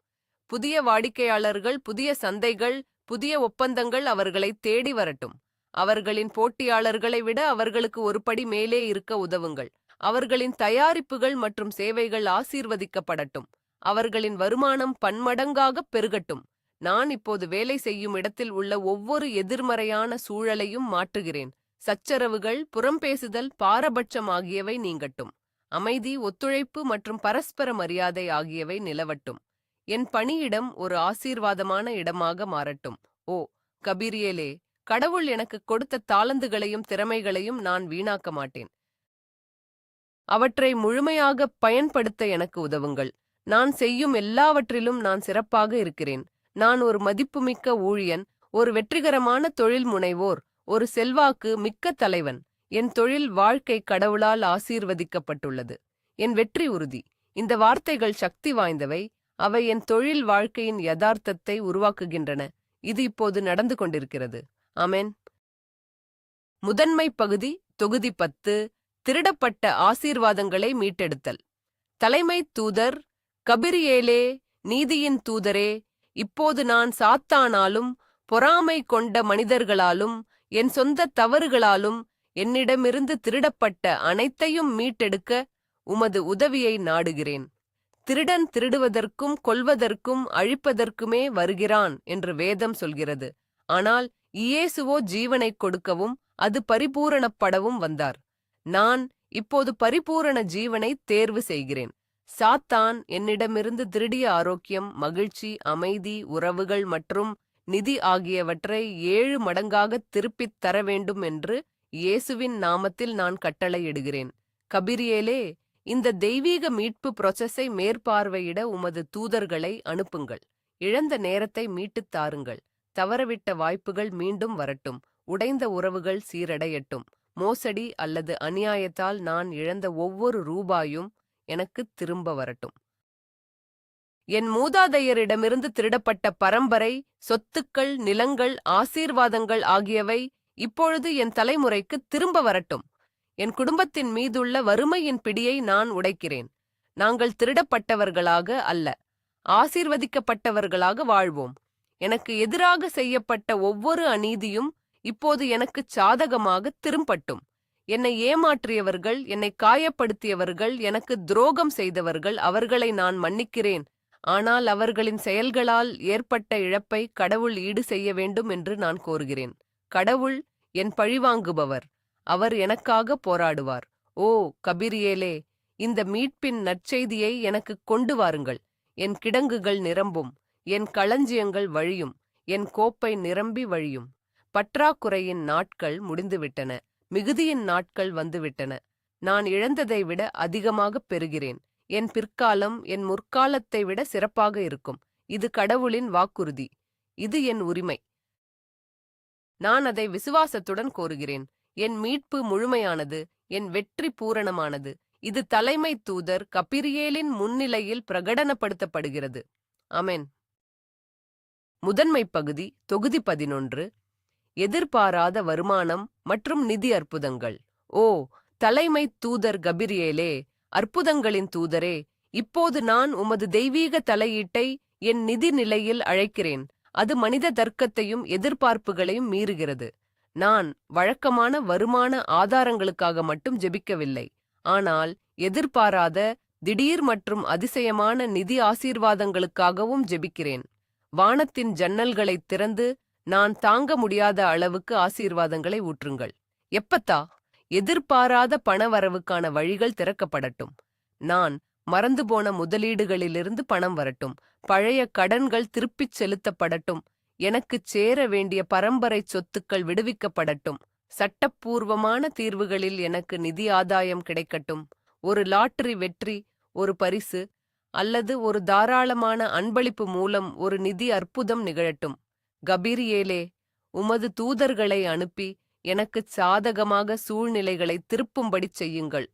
புதிய வாடிக்கையாளர்கள், புதிய சந்தைகள், புதிய ஒப்பந்தங்கள் அவர்களை தேடி வரட்டும். அவர்களின் போட்டியாளர்களை விட அவர்களுக்கு ஒரு படி மேலே இருக்க உதவுங்கள். அவர்களின் தயாரிப்புகள் மற்றும் சேவைகள் ஆசீர்வதிக்கப்படட்டும். அவர்களின் வருமானம் பன்மடங்காக பெருகட்டும். நான் இப்போது வேலை செய்யும் இடத்தில் உள்ள ஒவ்வொரு எதிர்மறையான சூழலையும் மாற்றுகிறேன். சச்சரவுகள், புறம்பேசுதல், பாரபட்சம் ஆகியவை நீங்கட்டும். அமைதி, ஒத்துழைப்பு மற்றும் பரஸ்பர மரியாதை ஆகியவை நிலவட்டும். என் பணியிடம் ஒரு ஆசீர்வாதமான இடமாக மாறட்டும். ஓ கபிரியேலே, கடவுள் எனக்கு கொடுத்த தாளந்துகளையும் திறமைகளையும் நான் வீணாக்க மாட்டேன். அவற்றை முழுமையாக பயன்படுத்த எனக்கு உதவுங்கள். நான் செய்யும் எல்லாவற்றிலும் நான் சிறப்பாக இருக்கிறேன். நான் ஒரு மதிப்புமிக்க ஊழியன், ஒரு வெற்றிகரமான தொழில் முனைவோர், ஒரு செல்வாக்கு மிக்க தலைவன். என் தொழில் வாழ்க்கை கடவுளால் ஆசீர்வதிக்கப்பட்டுள்ளது. என் வெற்றி உறுதி. இந்த வார்த்தைகள் சக்தி வாய்ந்தவை. அவை என் தொழில் வாழ்க்கையின் யதார்த்தத்தை உருவாக்குகின்றன. இது இப்போது நடந்து கொண்டிருக்கிறது. ஆமென். முதன்மை பகுதி, தொகுதி 10. திருடப்பட்ட ஆசீர்வாதங்களை மீட்டெடுத்தல். தலைமை தூதர் கபிரியேலே, நீதியின் தூதரே, இப்போது நான் சாத்தானாலும் பொறாமை கொண்ட மனிதர்களாலும் என் சொந்த தவறுகளாலும் என்னிடமிருந்து திருடப்பட்ட அனைத்தையும் மீட்டெடுக்க உமது உதவியை நாடுகிறேன். திருடன் திருடுவதற்கும் கொல்வதற்கும் அழிப்பதற்குமே வருகிறான் என்று வேதம் சொல்கிறது. ஆனால் இயேசுவோ ஜீவனைக் கொடுக்கவும் அது பரிபூரணப்படவும் வந்தார். நான் இப்போது பரிபூரண ஜீவனை தேர்வு செய்கிறேன். சாத்தான் என்னிடமிருந்து திருடிய ஆரோக்கியம், மகிழ்ச்சி, அமைதி, உறவுகள் மற்றும் நிதி ஆகியவற்றை 7 மடங்காக திருப்பித் தர வேண்டும் என்று இயேசுவின் நாமத்தில் நான் கட்டளையிடுகிறேன். கபிரியேலே, இந்த தெய்வீக மீட்பு ப்ராசஸை மேற்பார்வையிட உமது தூதர்களை அனுப்புங்கள். இழந்த நேரத்தை மீட்டுத் தாருங்கள். தவறவிட்ட வாய்ப்புகள் மீண்டும் வரட்டும். உடைந்த உறவுகள் சீரடையட்டும். மோசடி அல்லது அநியாயத்தால் நான் இழந்த ஒவ்வொரு ரூபாயும் எனக்கு திரும்ப வரட்டும். என் மூதாதையரிடமிருந்து திருடப்பட்ட பரம்பரை சொத்துக்கள், நிலங்கள், ஆசீர்வாதங்கள் ஆகியவை இப்பொழுது என் தலைமுறைக்கு திரும்ப வரட்டும். என் குடும்பத்தின் மீதுள்ள வறுமையின் பிடியை நான் உடைக்கிறேன். நாங்கள் திருடப்பட்டவர்களாக அல்ல, ஆசீர்வதிக்கப்பட்டவர்களாக வாழ்வோம். எனக்கு எதிராக செய்யப்பட்ட ஒவ்வொரு அநீதியும் இப்போது எனக்கு சாதகமாக திரும்பட்டும். என்னை ஏமாற்றியவர்கள், என்னை காயப்படுத்தியவர்கள், எனக்கு துரோகம் செய்தவர்கள், அவர்களை நான் மன்னிக்கிறேன். ஆனால் அவர்களின் செயல்களால் ஏற்பட்ட இழப்பை கடவுள் ஈடு செய்ய வேண்டும் என்று நான் கோருகிறேன். கடவுள் என் பழிவாங்குபவர். அவர் எனக்காக போராடுவார். ஓ கபிரியேலே, இந்த மீட்பின் நற்செய்தியை எனக்கு கொண்டு வாருங்கள். என் கிடங்குகள் நிரம்பும், என் களஞ்சியங்கள் வழியும், என் கோப்பை நிரம்பி வழியும். பற்றாக்குறையின் நாட்கள் முடிந்துவிட்டன, மிகுதியின் நாட்கள் வந்துவிட்டன. நான் இழந்ததை விட அதிகமாகப் பெறுகிறேன். என் பிற்காலம் என் முற்காலத்தை விட சிறப்பாக இருக்கும். இது கடவுளின் வாக்குறுதி. இது என் உரிமை. நான் அதை விசுவாசத்துடன் கோருகிறேன். என் மீட்பு முழுமையானது, என் வெற்றி பூரணமானது. இது தலைமை தூதர் கபிரியேலின் முன்னிலையில் பிரகடனப்படுத்தப்படுகிறது. ஆமென். முதன்மை பகுதி, தொகுதி 11. எதிர்பாராத வருமானம் மற்றும் நிதி அற்புதங்கள். ஓ தலைமை தூதர் கபிரியேலே, அற்புதங்களின் தூதரே, இப்போது நான் உமது தெய்வீக தலையீட்டை என் நிதி நிலையில் அழைக்கிறேன். அது மனித தர்க்கத்தையும் எதிர்பார்ப்புகளையும் மீறுகிறது. நான் வழக்கமான வருமான ஆதாரங்களுக்காக மட்டும் ஜெபிக்கவில்லை, ஆனால் எதிர்பாராத, திடீர் மற்றும் அதிசயமான நிதி ஆசீர்வாதங்களுக்காகவும் ஜெபிக்கிறேன். வானத்தின் ஜன்னல்களைத் திறந்து நான் தாங்க முடியாத அளவுக்கு ஆசீர்வாதங்களை ஊற்றுங்கள். எப்பத்தா, எதிர்பாராத பணவரவுக்கான வழிகள் திறக்கப்படட்டும். நான் மறந்துபோன முதலீடுகளிலிருந்து பணம் வரட்டும். பழைய கடன்கள் திருப்பிச் செலுத்தப்படட்டும். எனக்குச் சேர வேண்டிய பரம்பரை சொத்துக்கள் விடுவிக்கப்படட்டும். சட்டப்பூர்வமான தீர்வுகளில் எனக்கு நிதி ஆதாயம் கிடைக்கட்டும். ஒரு லாட்டரி வெற்றி, ஒரு பரிசு அல்லது ஒரு தாராளமான அன்பளிப்பு மூலம் ஒரு நிதி அற்புதம் நிகழட்டும். கபிரியேலே, உமது தூதர்களை அனுப்பி எனக்குச் சாதகமாக சூழ்நிலைகளை திருப்பும்படி செய்யுங்கள்.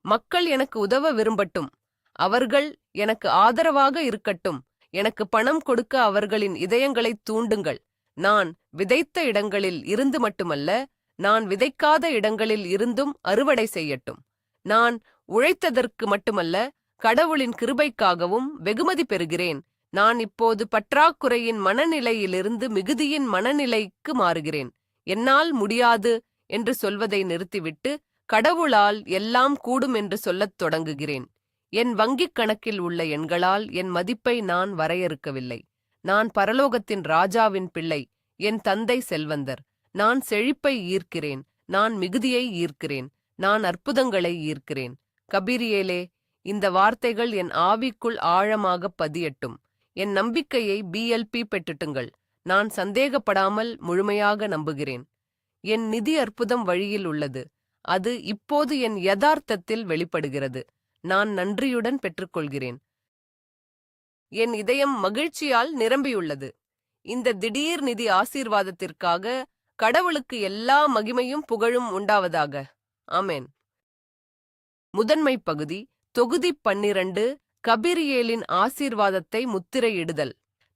மக்கள் எனக்கு உதவ விரும்பட்டும். அவர்கள் எனக்கு ஆதரவாக இருக்கட்டும். எனக்கு பணம் கொடுக்க அவர்களின் இதயங்களைத் தூண்டுங்கள். நான் விதைத்த இடங்களில் இருந்து மட்டுமல்ல, நான் விதைக்காத இடங்களில் இருந்தும் அறுவடை செய்யட்டும். நான் உழைத்ததற்கு மட்டுமல்ல, கடவுளின் கிருபைக்காகவும் வெகுமதி பெறுகிறேன். நான் இப்போது பற்றாக்குறையின் மனநிலையிலிருந்து மிகுதியின் மனநிலைக்கு மாறுகிறேன். என்னால் முடியாது என்று சொல்வதை நிறுத்திவிட்டு, கடவுளால் எல்லாம் கூடும் என்று சொல்லத் தொடங்குகிறேன். என் வங்கிக் கணக்கில் உள்ள எண்களால் என் மதிப்பை நான் வரையறுக்கவில்லை. நான் பரலோகத்தின் ராஜாவின் பிள்ளை. என் தந்தை செல்வந்தர். நான் செழிப்பை ஈர்க்கிறேன். நான் மிகுதியை ஈர்க்கிறேன். நான் அற்புதங்களை ஈர்க்கிறேன். கபிரியேலே, இந்த வார்த்தைகள் என் ஆவிக்குள் ஆழமாகப் பதியட்டும். என் நம்பிக்கையை BLP பெற்றுட்டுங்கள். நான் சந்தேகப்படாமல் முழுமையாக நம்புகிறேன். என் நிதி அற்புதம் வழியில் உள்ளது. அது இப்போது என் யதார்த்தத்தில் வெளிப்படுகிறது. நான் நன்றியுடன் பெற்றுக்கொள்கிறேன். என் இதயம் மகிழ்ச்சியால் நிரம்பியுள்ளது. இந்த திடீர் நிதி ஆசீர்வாதத்திற்காக கடவுளுக்கு எல்லா மகிமையும் புகழும் உண்டாவதாக. ஆமென். முதன்மை பகுதி, தொகுதி 12. கபிரியேலின் ஆசீர்வாதத்தை முத்திரையிடுதல்.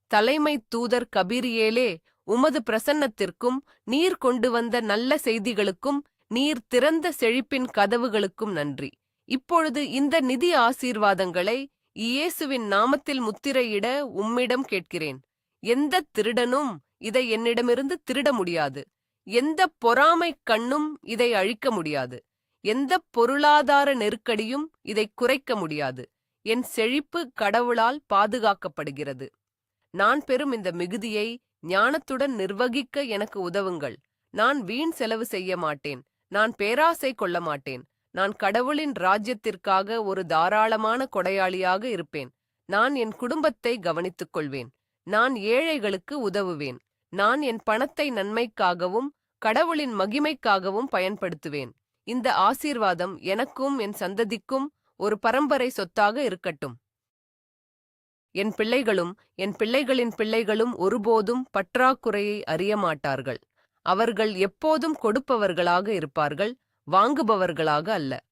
தலைமை தூதர் கபிரியேலே, உமது பிரசன்னத்திற்கும் நீர் கொண்டு வந்த நல்ல செய்திகளுக்கும் நீர் திறந்த செழிப்பின் கதவுகளுக்கும் நன்றி. இப்பொழுது இந்த நிதி ஆசீர்வாதங்களை இயேசுவின் நாமத்தில் முத்திரையிட உம்மிடம் கேட்கிறேன். எந்த திருடனும் இதை என்னிடமிருந்து திருட முடியாது. எந்த பொறாமை கண்ணும் இதை அழிக்க முடியாது. எந்த பொருளாதார நெருக்கடியும் இதை குறைக்க முடியாது. என் செழிப்பு கடவுளால் பாதுகாக்கப்படுகிறது. நான் பெறும் இந்த மிகுதியை ஞானத்துடன் நிர்வகிக்க எனக்கு உதவுங்கள். நான் வீண் செலவு செய்ய மாட்டேன். நான் பேராசை கொள்ள மாட்டேன். நான் கடவுளின் ராஜ்யத்திற்காக ஒரு தாராளமான கொடையாளியாக இருப்பேன். நான் என் குடும்பத்தை கவனித்துக் கொள்வேன். நான் ஏழைகளுக்கு உதவுவேன். நான் என் பணத்தை நன்மைக்காகவும் கடவுளின் மகிமைக்காகவும் பயன்படுத்துவேன். இந்த ஆசீர்வாதம் எனக்கும் என் சந்ததிக்கும் ஒரு பரம்பரை சொத்தாக இருக்கட்டும். என் பிள்ளைகளும் என் பிள்ளைகளின் பிள்ளைகளும் ஒருபோதும் பற்றாக்குறையை அறிய மாட்டார்கள். அவர்கள் எப்போதும் கொடுப்பவர்களாக இருப்பார்கள், வாங்குபவர்களாக அல்ல.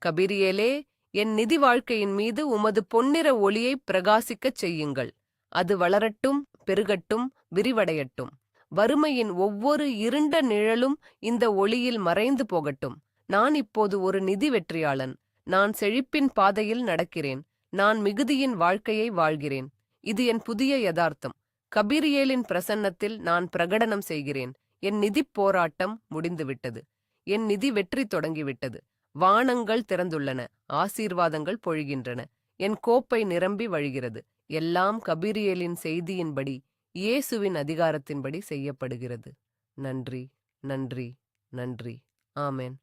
கபிரியேலே, என் நிதி வாழ்க்கையின் மீது உமது பொன்னிற ஒளியை பிரகாசிக்கச் செய்யுங்கள். அது வளரட்டும், பெருகட்டும், விரிவடையட்டும். வறுமையின் ஒவ்வொரு இருண்ட நிழலும் இந்த ஒளியில் மறைந்து போகட்டும். நான் இப்போது ஒரு நிதி வெற்றியாளன். நான் செழிப்பின் பாதையில் நடக்கிறேன். நான் மிகுதியின் வாழ்க்கையை வாழ்கிறேன். இது என் புதிய யதார்த்தம். கபிரியேலின் பிரசன்னத்தில் நான் பிரகடனம் செய்கிறேன். என் நிதிப் போராட்டம் முடிந்துவிட்டது. என் நிதி வெற்றி தொடங்கிவிட்டது. வானங்கள் திறந்துள்ளன. ஆசீர்வாதங்கள் பொழிகின்றன. என் கோப்பை நிரம்பி வழிகிறது. எல்லாம் கபிரியேலின் செய்தியின்படி, இயேசுவின் அதிகாரத்தின்படி செய்யப்படுகிறது. நன்றி, நன்றி, நன்றி. ஆமென்.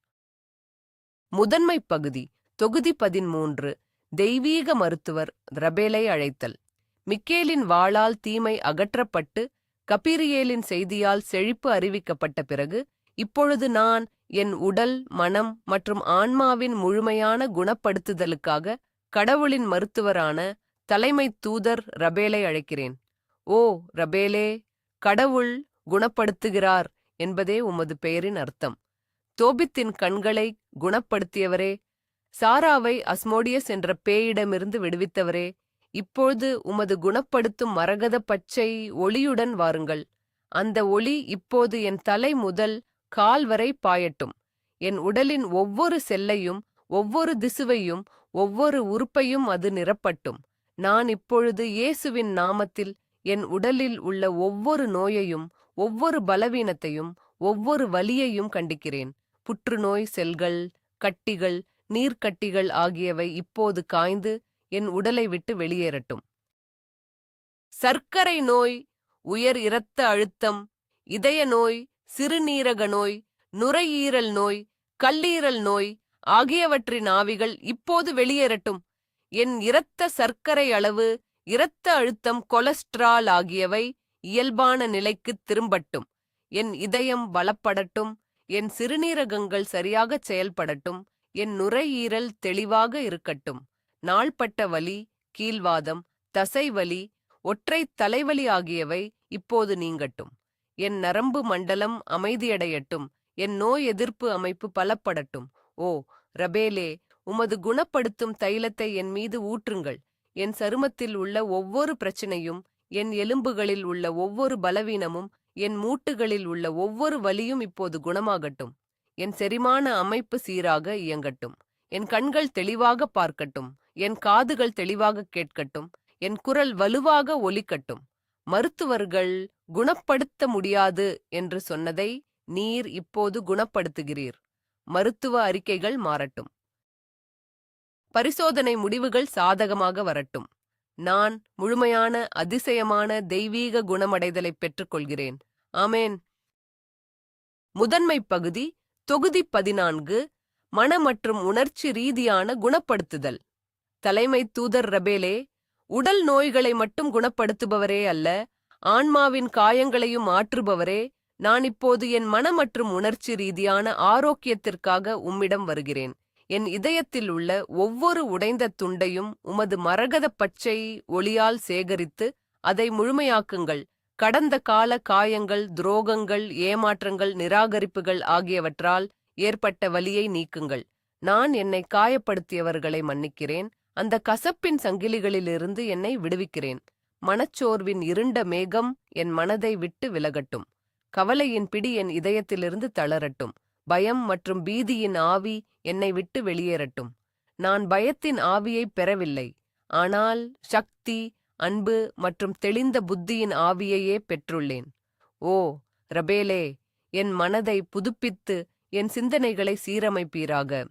முதன்மை பகுதி, தொகுதி 13. தெய்வீக மருத்துவர் ரபேலை அழைத்தல். மிக்கேலின் வாளால் தீமை அகற்றப்பட்டு கபிரியேலின் செய்தியால் செழிப்பு அறிவிக்கப்பட்ட பிறகு, இப்பொழுது நான் என் உடல், மனம் மற்றும் ஆன்மாவின் முழுமையான குணப்படுத்துதலுக்காக கடவுளின் மருத்துவரான தலைமை தூதர் ரபேலை அழைக்கிறேன். ஓ ரபேலே, கடவுள் குணப்படுத்துகிறார் என்பதே உமது பெயரின் அர்த்தம். தோபித்தின் கண்களை குணப்படுத்தியவரே, சாராவை அஸ்மோடியஸ் என்ற பேயிடமிருந்து விடுவித்தவரே, இப்பொழுது உமது குணப்படுத்தும் மரகத பச்சை ஒளியுடன் வாருங்கள். அந்த ஒளி இப்போது என் தலை முதல் கால் வரை பாயட்டும். என் உடலின் ஒவ்வொரு செல்லையும், ஒவ்வொரு திசுவையும், ஒவ்வொரு உறுப்பையும் அது நிரப்பட்டும். நான் இப்பொழுது இயேசுவின் நாமத்தில் என் உடலில் உள்ள ஒவ்வொரு நோயையும், ஒவ்வொரு பலவீனத்தையும், ஒவ்வொரு வலியையும் கண்டிக்கிறேன். புற்றுநோய் செல்கள், கட்டிகள், நீர்க்கட்டிகள் ஆகியவை இப்போது காய்ந்து என் உடலை விட்டு வெளியேறட்டும். சர்க்கரை நோய், உயர் இரத்த அழுத்தம், இதய நோய், சிறுநீரக நோய், நுரையீரல் நோய், கல்லீரல் நோய் ஆகியவற்றின் ஆவிகள் இப்போது வெளியேறட்டும். என் இரத்த சர்க்கரை அளவு, இரத்த அழுத்தம், கொலஸ்ட்ரால் ஆகியவை இயல்பான நிலைக்குத் திரும்பட்டும். என் இதயம் பலப்படட்டும். என் சிறுநீரகங்கள் சரியாகச் செயல்படட்டும். என் நுரையீரல் தெளிவாக இருக்கட்டும். நாள்பட்ட வலி, கீல்வாதம், தசைவலி, ஒற்றை தலைவலி ஆகியவை இப்போது நீங்கட்டும். என் நரம்பு மண்டலம் அமைதியடையட்டும். என் நோய் எதிர்ப்பு அமைப்பு பலப்படட்டும். ஓ ரபேலே, உமது குணப்படுத்தும் தைலத்தை என் மீது ஊற்றுங்கள். என் சருமத்தில் உள்ள ஒவ்வொரு பிரச்சனையும், என் எலும்புகளில் உள்ள ஒவ்வொரு பலவீனமும், என் மூட்டுகளில் உள்ள ஒவ்வொரு வலியும் இப்போது குணமாகட்டும். என் செரிமான அமைப்பு சீராக இயங்கட்டும். என் கண்கள் தெளிவாக பார்க்கட்டும். என் காதுகள் தெளிவாக கேட்கட்டும். என் குரல் வலுவாக ஒலிக்கட்டும். மருத்துவர்கள் குணப்படுத்த முடியாது என்று சொன்னதை நீர் இப்போது குணப்படுத்துகிறீர். மருத்துவ அறிக்கைகள் மாறட்டும். பரிசோதனை முடிவுகள் சாதகமாக வரட்டும். நான் முழுமையான, அதிசயமான தெய்வீக குணமடைதலை பெற்றுக்கொள்கிறேன். ஆமேன். முதன்மை பகுதி, தொகுதி 14. மன மற்றும் உணர்ச்சி ரீதியான குணப்படுத்துதல். தலைமை தூதர் ரபேலே, உடல் நோய்களை மட்டும் குணப்படுத்துபவரே அல்ல, ஆன்மாவின் காயங்களையும் ஆற்றுபவரே, நான் இப்போது என் மன மற்றும் உணர்ச்சி ரீதியான ஆரோக்கியத்திற்காக உம்மிடம் வருகிறேன். என் இதயத்தில் உள்ள ஒவ்வொரு உடைந்த துண்டையும் உமது மரகத பச்சை ஒளியால் சேகரித்து அதை முழுமையாக்குங்கள். கடந்த கால காயங்கள், துரோகங்கள், ஏமாற்றங்கள், நிராகரிப்புகள் ஆகியவற்றால் ஏற்பட்ட வலியை நீக்குங்கள். நான் என்னை காயப்படுத்தியவர்களை மன்னிக்கிறேன். அந்த கசப்பின் சங்கிலிகளிலிருந்து என்னை விடுவிக்கிறேன். மனச்சோர்வின் இருண்ட மேகம் என் மனதை விட்டு விலகட்டும். கவலையின் பிடி என் இதயத்திலிருந்து தளரட்டும். பயம் மற்றும் பீதியின் ஆவி என்னை விட்டு வெளியேறட்டும். நான் பயத்தின் ஆவியை பெறவில்லை, ஆனால் சக்தி, அன்பு மற்றும் தெளிந்த புத்தியின் ஆவியையே பெற்றுள்ளேன். ஓ ரபேலே, என் மனதை புதுப்பித்து என் சிந்தனைகளை சீரமைப்பீராக.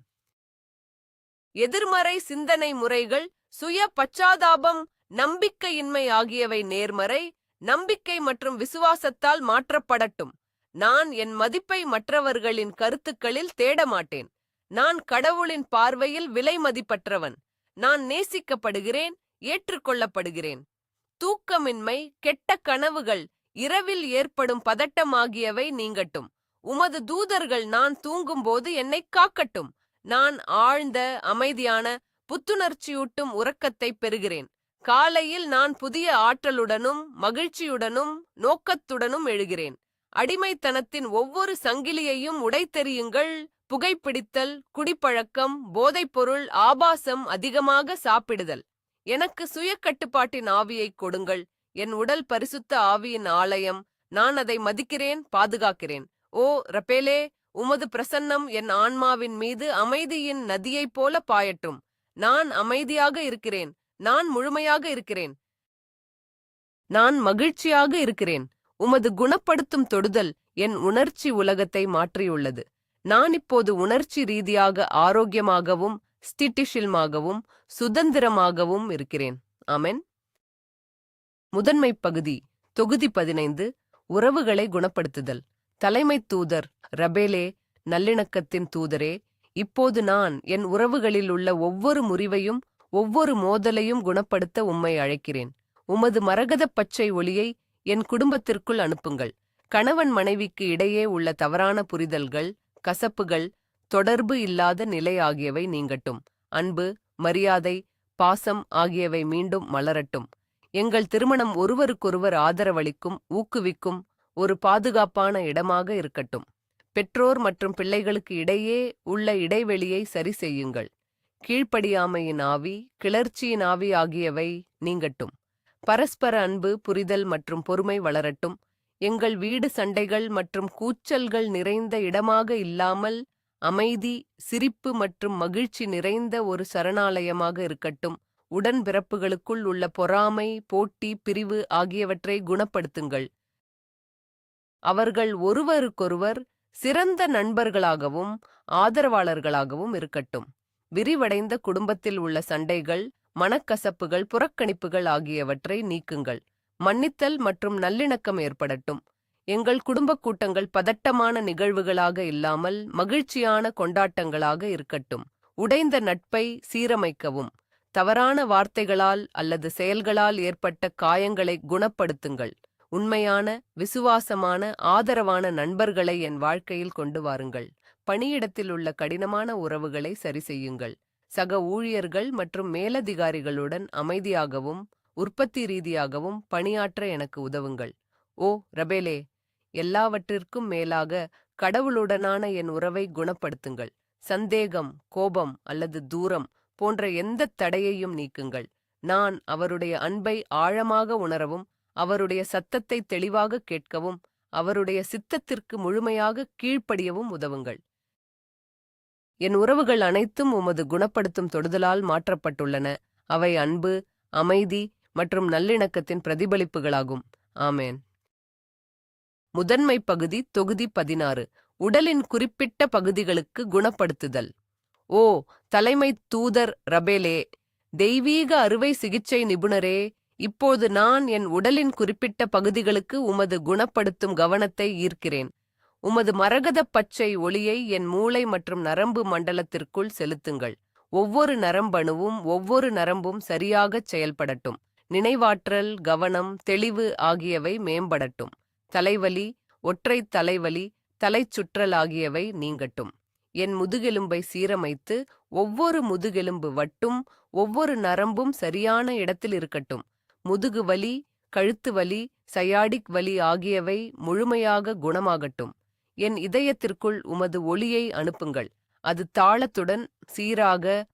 எதிர்மறை சிந்தனை முறைகள், சுய பச்சாதாபம், நம்பிக்கையின்மை ஆகியவை நேர்மறை நம்பிக்கை மற்றும் விசுவாசத்தால் மாற்றப்படட்டும். நான் என் மதிப்பை மற்றவர்களின் கருத்துக்களில் தேடமாட்டேன். நான் கடவுளின் பார்வையில் விலை மதிப்பற்றவன். நான் நேசிக்கப்படுகிறேன், ஏற்றுக்கொள்ளப்படுகிறேன். தூக்கமின்மை, கெட்ட கனவுகள், இரவில் ஏற்படும் பதட்டம் ஆகியவை நீங்கட்டும். உமது தூதர்கள் நான் தூங்கும்போது என்னை காக்கட்டும். நான் ஆழ்ந்த, அமைதியான, புத்துணர்ச்சியூட்டும் உறக்கத்தை பெறுகிறேன். காலையில் நான் புதிய ஆற்றலுடனும் மகிழ்ச்சியுடனும் நோக்கத்துடனும் எழுகிறேன். அடிமைத்தனத்தின் ஒவ்வொரு சங்கிலியையும் உடைத்தெறியுங்கள். புகைப்பிடித்தல், குடிப்பழக்கம், போதைப்பொருள், ஆபாசம், அதிகமாக சாப்பிடுதல். எனக்கு சுய கட்டுப்பாட்டின் ஆவியைக் கொடுங்கள். என் உடல் பரிசுத்த ஆவியின் ஆலயம். நான் அதை மதிக்கிறேன், பாதுகாக்கிறேன். ஓ ரபேலே, உமது பிரசன்னம் என் ஆன்மாவின் மீது அமைதியின் நதியைப் போல பாயட்டும். நான் அமைதியாக இருக்கிறேன். நான் முழுமையாக இருக்கிறேன். நான் மகிழ்ச்சியாக இருக்கிறேன். உமது குணப்படுத்தும் தொடுதல் என் உணர்ச்சி உலகத்தை மாற்றியுள்ளது. நான் இப்போது உணர்ச்சி ரீதியாக ஆரோக்கியமாகவும் ஸ்திட்டிஷில்மாகவும் சுதந்திரமாகவும் இருக்கிறேன். ஆமென். முதன்மை பகுதி, தொகுதி 15. உறவுகளை குணப்படுத்துதல். தலைமை தூதர் ரபேலே, நல்லிணக்கத்தின் தூதரே, இப்போது நான் என் உறவுகளில் உள்ள ஒவ்வொரு முறிவையும் ஒவ்வொரு மோதலையும் குணப்படுத்த உம்மை அழைக்கிறேன். உமது மரகதப் பச்சை ஒளியை என் குடும்பத்திற்குள் அனுப்புங்கள். கணவன் மனைவிக்கு இடையே உள்ள தவறான புரிதல்கள், கசப்புகள், தொடர்பு இல்லாத நிலை ஆகியவை நீங்கட்டும். அன்பு, மரியாதை, பாசம் ஆகியவை மீண்டும் மலரட்டும். எங்கள் திருமணம் ஒருவருக்கொருவர் ஆதரவளிக்கும், ஊக்குவிக்கும் ஒரு பாதுகாப்பான இடமாக இருக்கட்டும். பெற்றோர் மற்றும் பிள்ளைகளுக்கு இடையே உள்ள இடைவெளியை சரி செய்யுங்கள். கீழ்ப்படியாமையின் ஆவி, கிளர்ச்சியின் ஆவி ஆகியவை நீங்கட்டும். பரஸ்பர அன்பு, புரிதல் மற்றும் பொறுமை வளரட்டும். எங்கள் வீடு சண்டைகள் மற்றும் கூச்சல்கள் நிறைந்த இடமாக இல்லாமல் அமைதி, சிரிப்பு மற்றும் மகிழ்ச்சி நிறைந்த ஒரு சரணாலயமாக இருக்கட்டும். உடன்பிறப்புகளுக்குள் உள்ள பொறாமை, போட்டி, பிரிவு ஆகியவற்றை குணப்படுத்துங்கள். அவர்கள் ஒருவருக்கொருவர் சிறந்த நண்பர்களாகவும் ஆதரவாளர்களாகவும் இருக்கட்டும். விரிவடைந்த குடும்பத்தில் உள்ள சண்டைகள், மனக்கசப்புகள், புறக்கணிப்புகள் ஆகியவற்றை நீக்குங்கள். மன்னித்தல் மற்றும் நல்லிணக்கம் ஏற்படட்டும். எங்கள் குடும்பக் கூட்டங்கள் பதட்டமான நிகழ்வுகளாக இல்லாமல் மகிழ்ச்சியான கொண்டாட்டங்களாக இருக்கட்டும். உடைந்த நட்பை சீரமைக்கவும். தவறான வார்த்தைகளால் அல்லது செயல்களால் ஏற்பட்ட காயங்களை குணப்படுத்துங்கள். உண்மையான, விசுவாசமான, ஆதரவான நண்பர்களை என் வாழ்க்கையில் கொண்டு வாருங்கள். பணியிடத்தில் உள்ள கடினமான உறவுகளை சரி செய்யுங்கள். சக ஊழியர்கள் மற்றும் மேலதிகாரிகளுடன் அமைதியாகவும் உற்பத்தி ரீதியாகவும் பணியாற்ற எனக்கு உதவுங்கள். ஓ ரபேலே, எல்லாவற்றிற்கும் மேலாக கடவுளுடனான என் உறவை குணப்படுத்துங்கள். சந்தேகம், கோபம் அல்லது தூரம் போன்ற எந்த தடையையும் நீக்குங்கள். நான் அவருடைய அன்பை ஆழமாக உணரவும், அவருடைய சத்தத்தை தெளிவாக கேட்கவும், அவருடைய சித்தத்திற்கு முழுமையாக கீழ்ப்படியவும் உதவுங்கள். என் உறவுகள் அனைத்தும் உமது குணப்படுத்தும் தொடுதலால் மாற்றப்பட்டுள்ளன. அவை அன்பு, அமைதி மற்றும் நல்லிணக்கத்தின் பிரதிபலிப்புகளாகும். ஆமேன். முதன்மை பகுதி, தொகுதி 16. உடலின் குறிப்பிட்ட பகுதிகளுக்கு குணப்படுத்துதல். ஓ தலைமை தூதர் ரபேலே, தெய்வீக அறுவை சிகிச்சை நிபுணரே, இப்போது நான் என் உடலின் குறிப்பிட்ட பகுதிகளுக்கு உமது குணப்படுத்தும் கவனத்தை ஈர்க்கிறேன். உமது மரகதப் பச்சை ஒளியை என் மூளை மற்றும் நரம்பு மண்டலத்திற்குள் செலுத்துங்கள். ஒவ்வொரு நரம்பணுவும் ஒவ்வொரு நரம்பும் சரியாகச் செயல்படட்டும். நினைவாற்றல், கவனம், தெளிவு ஆகியவை மேம்படட்டும். தலைவலி, ஒற்றை தலைவலி, தலைச்சுற்றல் ஆகியவை நீங்கட்டும். என் முதுகெலும்பை சீரமைத்து ஒவ்வொரு முதுகெலும்பு வட்டும் ஒவ்வொரு நரம்பும் சரியான இடத்தில் இருக்கட்டும். முதுகு வலி, கழுத்து வலி, சயாடிக் வலி ஆகியவை முழுமையாக குணமாகட்டும். என் இதயத்திற்குள் உமது ஒளியை அனுப்புங்கள். அது தாளத்துடன் சீராக,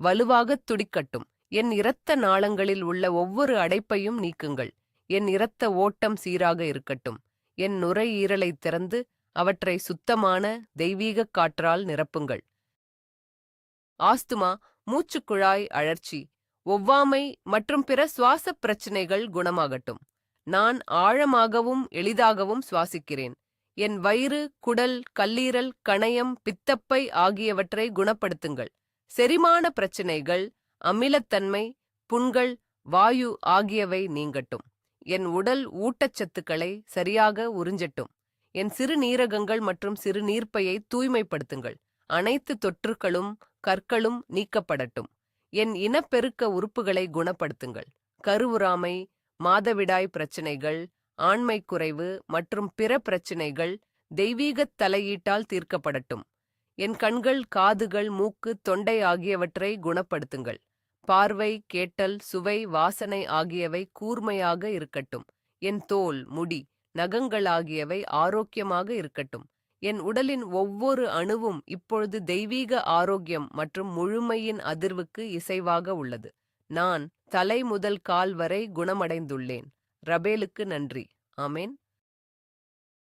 வலுவாகத் துடிக்கட்டும். என் இரத்த நாளங்களில் உள்ள ஒவ்வொரு அடைப்பையும் நீக்குங்கள். என் இரத்த ஓட்டம் சீராக இருக்கட்டும். என் நுரையீரலை திறந்து அவற்றை சுத்தமான தெய்வீகக் காற்றால் நிரப்புங்கள். ஆஸ்துமா, மூச்சுக்குழாய் அழற்சி, ஒவ்வாமை மற்றும் பிற சுவாச பிரச்சினைகள் குணமாகட்டும். நான் ஆழமாகவும் எளிதாகவும் சுவாசிக்கிறேன். என் வயிறு, குடல், கல்லீரல், கணையம், பித்தப்பை ஆகியவற்றை குணப்படுத்துங்கள். செரிமான பிரச்சினைகள், அமிலத்தன்மை, புண்கள், வாயு ஆகியவை நீங்கட்டும். என் உடல் ஊட்டச்சத்துக்களை சரியாக உறிஞ்சட்டும். என் சிறுநீரகங்கள் மற்றும் சிறுநீர்ப்பையை தூய்மைப்படுத்துங்கள். அனைத்து தொற்றுகளும் கற்களும் நீக்கப்படட்டும். என் இனப்பெருக்க உறுப்புகளை குணப்படுத்துங்கள். கருவுறாமை, மாதவிடாய் பிரச்சினைகள், ஆண்மை குறைவு மற்றும் பிற பிரச்சினைகள் தெய்வீகத் தலையீட்டால் தீர்க்கப்படட்டும். என் கண்கள், காதுகள், மூக்கு, தொண்டை ஆகியவற்றை குணப்படுத்துங்கள். பார்வை, கேட்டல், சுவை, வாசனை ஆகியவை கூர்மையாக இருக்கட்டும். என் தோல், முடி, நகங்கள் ஆகியவை ஆரோக்கியமாக இருக்கட்டும். என் உடலின் ஒவ்வொரு அணுவும் இப்பொழுது தெய்வீக ஆரோக்கியம் மற்றும் முழுமையின் அதிர்வுக்கு இசைவாக உள்ளது. நான் தலை முதல் கால் வரை குணமடைந்துள்ளேன். ரபேலுக்கு நன்றி. ஆமேன்.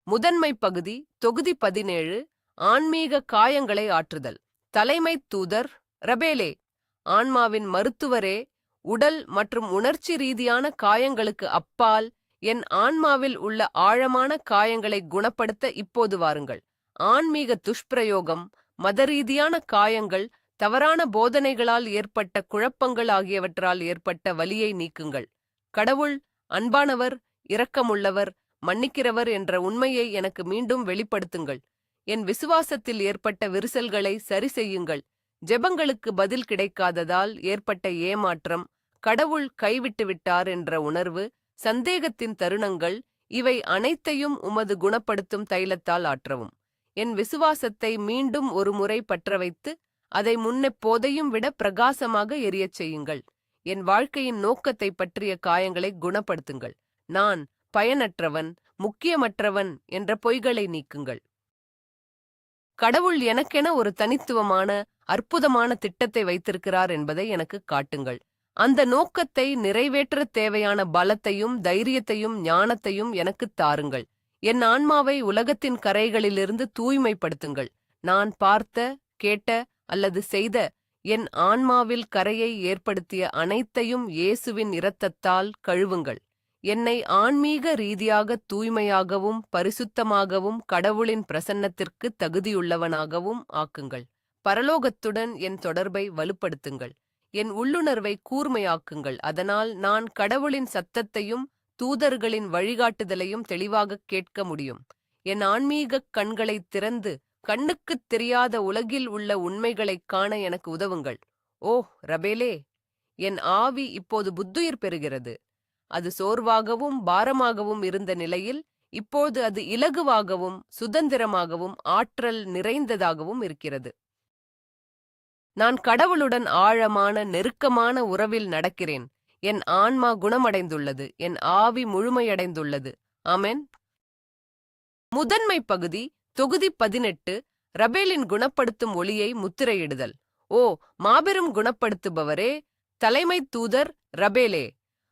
முதன்மை பகுதி, தொகுதி 17. ஆன்மீக காயங்களை ஆற்றுதல். தலைமை தூதர் ரபேலே. ஆன்மாவின் மருத்துவரே, உடல் மற்றும் உணர்ச்சி ரீதியான காயங்களுக்கு அப்பால் என் ஆன்மாவில் உள்ள ஆழமான காயங்களை குணப்படுத்த இப்போது வாருங்கள். ஆன்மீக துஷ்பிரயோகம், மதரீதியான காயங்கள், தவறான போதனைகளால் ஏற்பட்ட குழப்பங்கள் ஆகியவற்றால் ஏற்பட்ட வலியை நீக்குங்கள். கடவுள் அன்பானவர், இரக்கமுள்ளவர், மன்னிக்கிறவர் என்ற உண்மையை எனக்கு மீண்டும் வெளிப்படுத்துங்கள். என் விசுவாசத்தில் ஏற்பட்ட விரிசல்களை சரி செய்யுங்கள். ஜெபங்களுக்கு பதில் கிடைக்காததால் ஏற்பட்ட ஏமாற்றம், கடவுள் கைவிட்டுவிட்டார் என்ற உணர்வு, சந்தேகத்தின் தருணங்கள், இவை அனைத்தையும் உமது குணப்படுத்தும் தைலத்தால் ஆற்றவும். என் விசுவாசத்தை மீண்டும் ஒரு முறை பற்றவைத்து அதை முன்னெப்போதையும் விட பிரகாசமாக எரியச் செய்யுங்கள். என் வாழ்க்கையின் நோக்கத்தை பற்றிய காயங்களை குணப்படுத்துங்கள். நான் பயனற்றவன், முக்கியமற்றவன் என்ற பொய்களை நீக்குங்கள். கடவுள் எனக்கென ஒரு தனித்துவமான, அற்புதமான திட்டத்தை வைத்திருக்கிறார் என்பதை எனக்கு காட்டுங்கள். அந்த நோக்கத்தை நிறைவேற்ற தேவையான பலத்தையும் தைரியத்தையும் ஞானத்தையும் எனக்குத் தாருங்கள். என் ஆன்மாவை உலகத்தின் கரைகளிலிருந்து தூய்மைப்படுத்துங்கள். நான் பார்த்த, கேட்ட அல்லது செய்த என் ஆன்மாவில் கரையை ஏற்படுத்திய அனைத்தையும் இயேசுவின் இரத்தத்தால் கழுவுங்கள். என்னை ஆன்மீக ரீதியாக தூய்மையாகவும் பரிசுத்தமாகவும் கடவுளின் பிரசன்னத்திற்கு தகுதியுள்ளவனாகவும் ஆக்குங்கள். பரலோகத்துடன் என் தொடர்பை வலுப்படுத்துங்கள். என் உள்ளுணர்வை கூர்மையாக்குங்கள். அதனால் நான் கடவுளின் சத்தத்தையும் தூதர்களின் வழிகாட்டுதலையும் தெளிவாகக் கேட்க முடியும். என் ஆன்மீகக் கண்களைத் திறந்து கண்ணுக்குத் தெரியாத உலகில் உள்ள உண்மைகளைக் காண எனக்கு உதவுங்கள். ஓ ரபேலே, என் ஆவி இப்போது புத்துயிர் பெறுகிறது. அது சோர்வாகவும் பாரமாகவும் இருந்த நிலையில் இப்போது அது இலகுவாகவும் சுதந்திரமாகவும் ஆற்றல் நிறைந்ததாகவும் இருக்கிறது. நான் கடவுளுடன் ஆழமான நெருக்கமான உறவில் நடக்கிறேன். என் ஆன்மா குணமடைந்துள்ளது. என் ஆவி முழுமையடைந்துள்ளது. ஆமென். முதன்மை பகுதி, தொகுதி 18. ரபேலின் குணப்படுத்தும் ஒளியை முத்திரையிடுதல். ஓ மாபெரும் குணப்படுத்துபவரே, தலைமை தூதர் ரபேலே,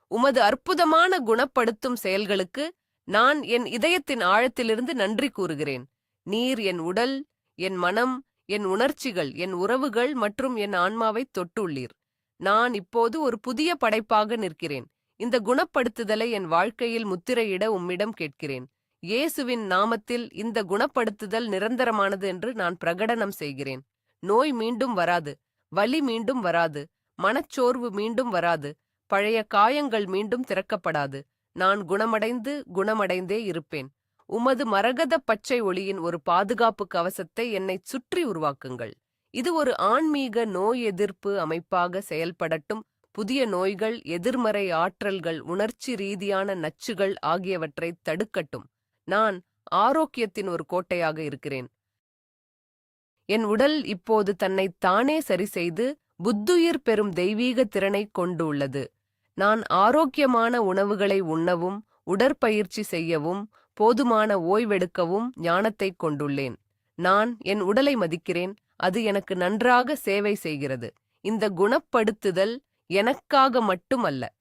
உமது அற்புதமான குணப்படுத்தும் செயல்களுக்கு நான் என் இதயத்தின் ஆழத்திலிருந்து நன்றி கூறுகிறேன். நீர் என் உடல், என் மனம், என் உணர்ச்சிகள், என் உறவுகள் மற்றும் என் ஆன்மாவை தொட்டுள்ளீர். நான் இப்போது ஒரு புதிய படைப்பாக நிற்கிறேன். இந்த குணப்படுத்துதலை என் வாழ்க்கையில் முத்திரையிட உம்மிடம் கேட்கிறேன். இயேசுவின் நாமத்தில் இந்த குணப்படுத்துதல் நிரந்தரமானது என்று நான் பிரகடனம் செய்கிறேன். நோய் மீண்டும் வராது, வலி மீண்டும் வராது, மனச்சோர்வு மீண்டும் வராது, பழைய காயங்கள் மீண்டும் திறக்கப்படாது. நான் குணமடைந்தே இருப்பேன். உமது மரகத பச்சை ஒளியின் ஒரு பாதுகாப்பு கவசத்தை என்னைச் சுற்றி உருவாக்குங்கள். இது ஒரு ஆன்மீக நோய் எதிர்ப்பு அமைப்பாக செயல்படட்டும். புதிய நோய்கள், எதிர்மறை ஆற்றல்கள், உணர்ச்சி ரீதியான நச்சுகள் ஆகியவற்றை தடுக்கட்டும். நான் ஆரோக்கியத்தின் ஒரு கோட்டையாக இருக்கிறேன். என் உடல் இப்போது தன்னைத் தானே சரிசெய்து புத்துயிர் பெறும் தெய்வீக திறனை கொண்டுள்ளது. நான் ஆரோக்கியமான உணவுகளை உண்ணவும் உடற்பயிற்சி செய்யவும் போதுமான ஓய்வெடுக்கவும் ஞானத்தை கொண்டுள்ளேன். நான் என் உடலை மதிக்கிறேன். அது எனக்கு நன்றாக சேவை செய்கிறது. இந்த குணப்படுத்துதல் எனக்காக மட்டுமல்ல.